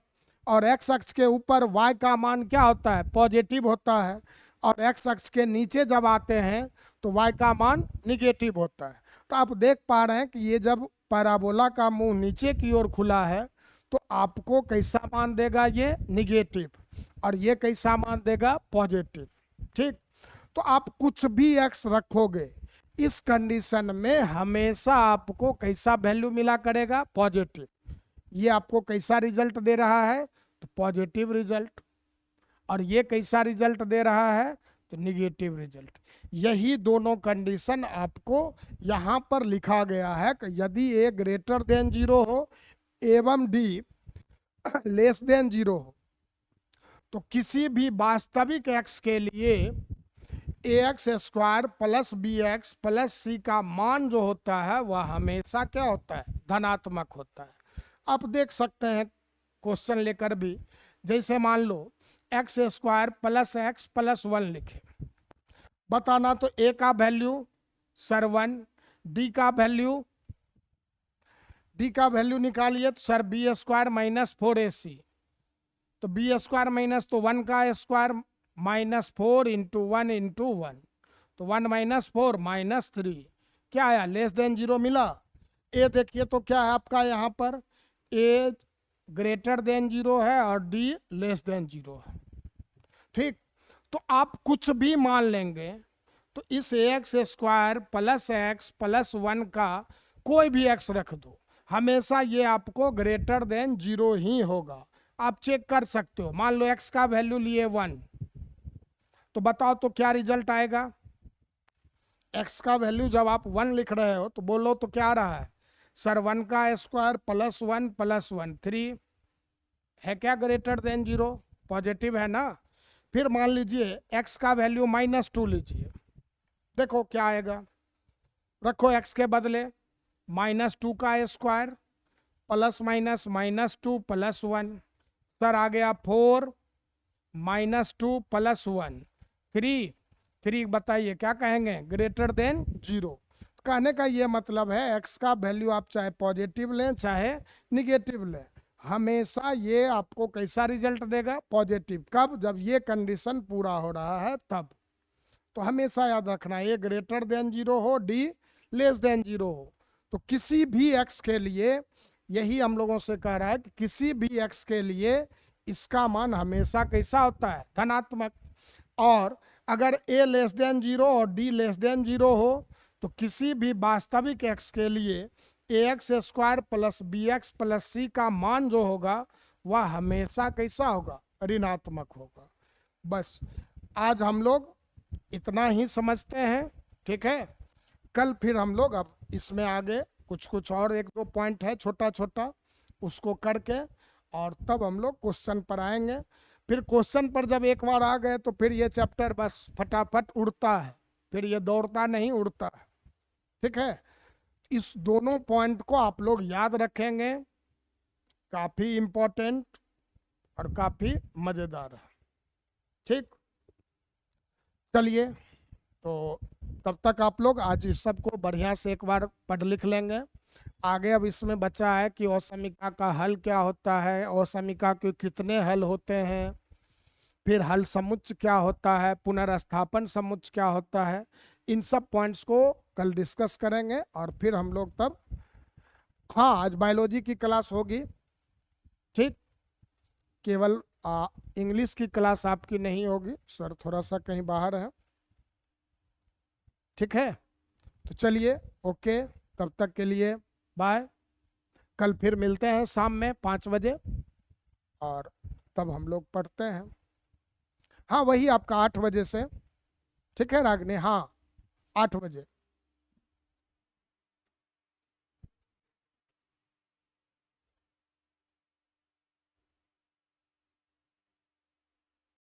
और एक्स अक्ष के ऊपर y का मान क्या होता है, पॉजिटिव होता है, और एक्स अक्ष के नीचे जब आते हैं तो y का मान निगेटिव होता है। तो आप देख पा रहे हैं कि ये जब पैराबोला का मुंह नीचे की ओर खुला है तो आपको कैसा मान देगा, ये निगेटिव, और ये कैसा मान देगा, पॉजिटिव। ठीक, तो आप कुछ भी एक्स रखोगे इस कंडीशन में हमेशा आपको कैसा वैल्यू मिला करेगा, पॉजिटिव। ये आपको कैसा रिजल्ट दे रहा है, तो पॉजिटिव रिजल्ट। और ये कैसा रिजल्ट दे रहा है, तो निगेटिव रिजल्ट। यही दोनों कंडीशन आपको यहाँ पर लिखा गया है कि यदि ए ग्रेटर देन जीरो हो एवं डी लेस देन जीरो हो तो किसी भी वास्तविक एक्स के लिए a x square plus b x plus c का मान जो होता है वह हमेशा क्या होता है, धनात्मक होता है। आप देख सकते हैं क्वेश्चन लेकर भी, जैसे मान लो x square plus x plus one लिखे, बताना तो ए का वैल्यू सर 1, डी का वैल्यू निकालिए तो sir B square minus 4ac, तो बी स्क्वायर माइनस तो 1 का स्क्वायर माइनस 4 इंटू 1 इंटू 1, तो 1 माइनस 4 माइनस 3, क्या आया, लेस देन जीरो मिला। ए देखिए तो क्या है आपका यहाँ पर, ए ग्रेटर देन जीरो है और डी लेस देन जीरो है। ठीक, तो आप कुछ भी मान लेंगे तो इस x square plus x plus 1 का कोई भी एक्स रख दो, हमेशा ये आपको ग्रेटर देन जीरो ही होगा। आप चेक कर सकते हो, मान लो एक्स का वैल्यू लिए 1, तो बताओ तो क्या रिजल्ट आएगा। एक्स का वैल्यू जब आप 1 लिख रहे हो तो बोलो तो क्या आ रहा है, सर 1 का स्क्वायर प्लस 1 प्लस 1 3 है, क्या ग्रेटर देन जीरो, पॉजिटिव है ना। फिर मान लीजिए एक्स का वैल्यू माइनस 2 लीजिए, देखो क्या आएगा, रखो एक्स के बदले माइनस 2 का square plus minus minus 2 plus 1, sir आ गया 4 माइनस 2 प्लस 1 3, बताइए क्या कहेंगे, ग्रेटर देन जीरो। कहने का ये मतलब है एक्स का वैल्यू आप चाहे पॉजिटिव लें चाहे निगेटिव लें, हमेशा ये आपको कैसा रिजल्ट देगा, पॉजिटिव। कब? जब ये कंडीशन पूरा हो रहा है तब। तो हमेशा याद रखना, ए ग्रेटर देन 0 हो, डी लेस देन 0 हो। तो किसी भी एक्स के लिए यही हम लोगों से कह रहा है कि किसी भी एक्स के लिए इसका मान हमेशा कैसा होता है, धनात्मक। और अगर ए लेस देन 0 और डी लेस देन 0 हो तो किसी भी वास्तविक एक्स के लिए a x square plus b x plus c का मान जो होगा वह हमेशा कैसा होगा, ऋणात्मक होगा। बस आज हम लोग इतना ही समझते हैं, ठीक है। कल फिर हम लोग अब इसमें आगे कुछ कुछ और एक दो पॉइंट है छोटा छोटा, उसको करके और तब हम लोग क्वेश्चन पर आएंगे। फिर क्वेश्चन पर जब एक बार आ गए तो फिर ये चैप्टर बस फटाफट उड़ता है, फिर ये दौड़ता नहीं, उड़ता है, ठीक है। इस दोनों पॉइंट को आप लोग याद रखेंगे, काफ़ी इम्पोर्टेंट और काफ़ी मज़ेदार है, ठीक। चलिए, तो तब तक आप लोग आज इस सब को बढ़िया से एक बार पढ़ लिख लेंगे। आगे अब इसमें बचा है कि असमीका का हल क्या होता है, असमीका के कितने हल होते हैं, फिर हल समुच्चय क्या होता है, पुनर्स्थापन समुच्चय क्या होता है। इन सब पॉइंट्स को कल डिस्कस करेंगे और फिर हम लोग तब, हाँ आज बायोलॉजी की क्लास होगी, ठीक। केवल इंग्लिश की क्लास आपकी नहीं होगी, सर थोड़ा सा कहीं बाहर है, ठीक है। तो चलिए, ओके, तब तक के लिए बाय। कल फिर मिलते हैं शाम में 5 बजे और तब हम लोग पढ़ते हैं। हाँ वही आपका 8 बजे से, ठीक है रागनी, हाँ 8 बजे।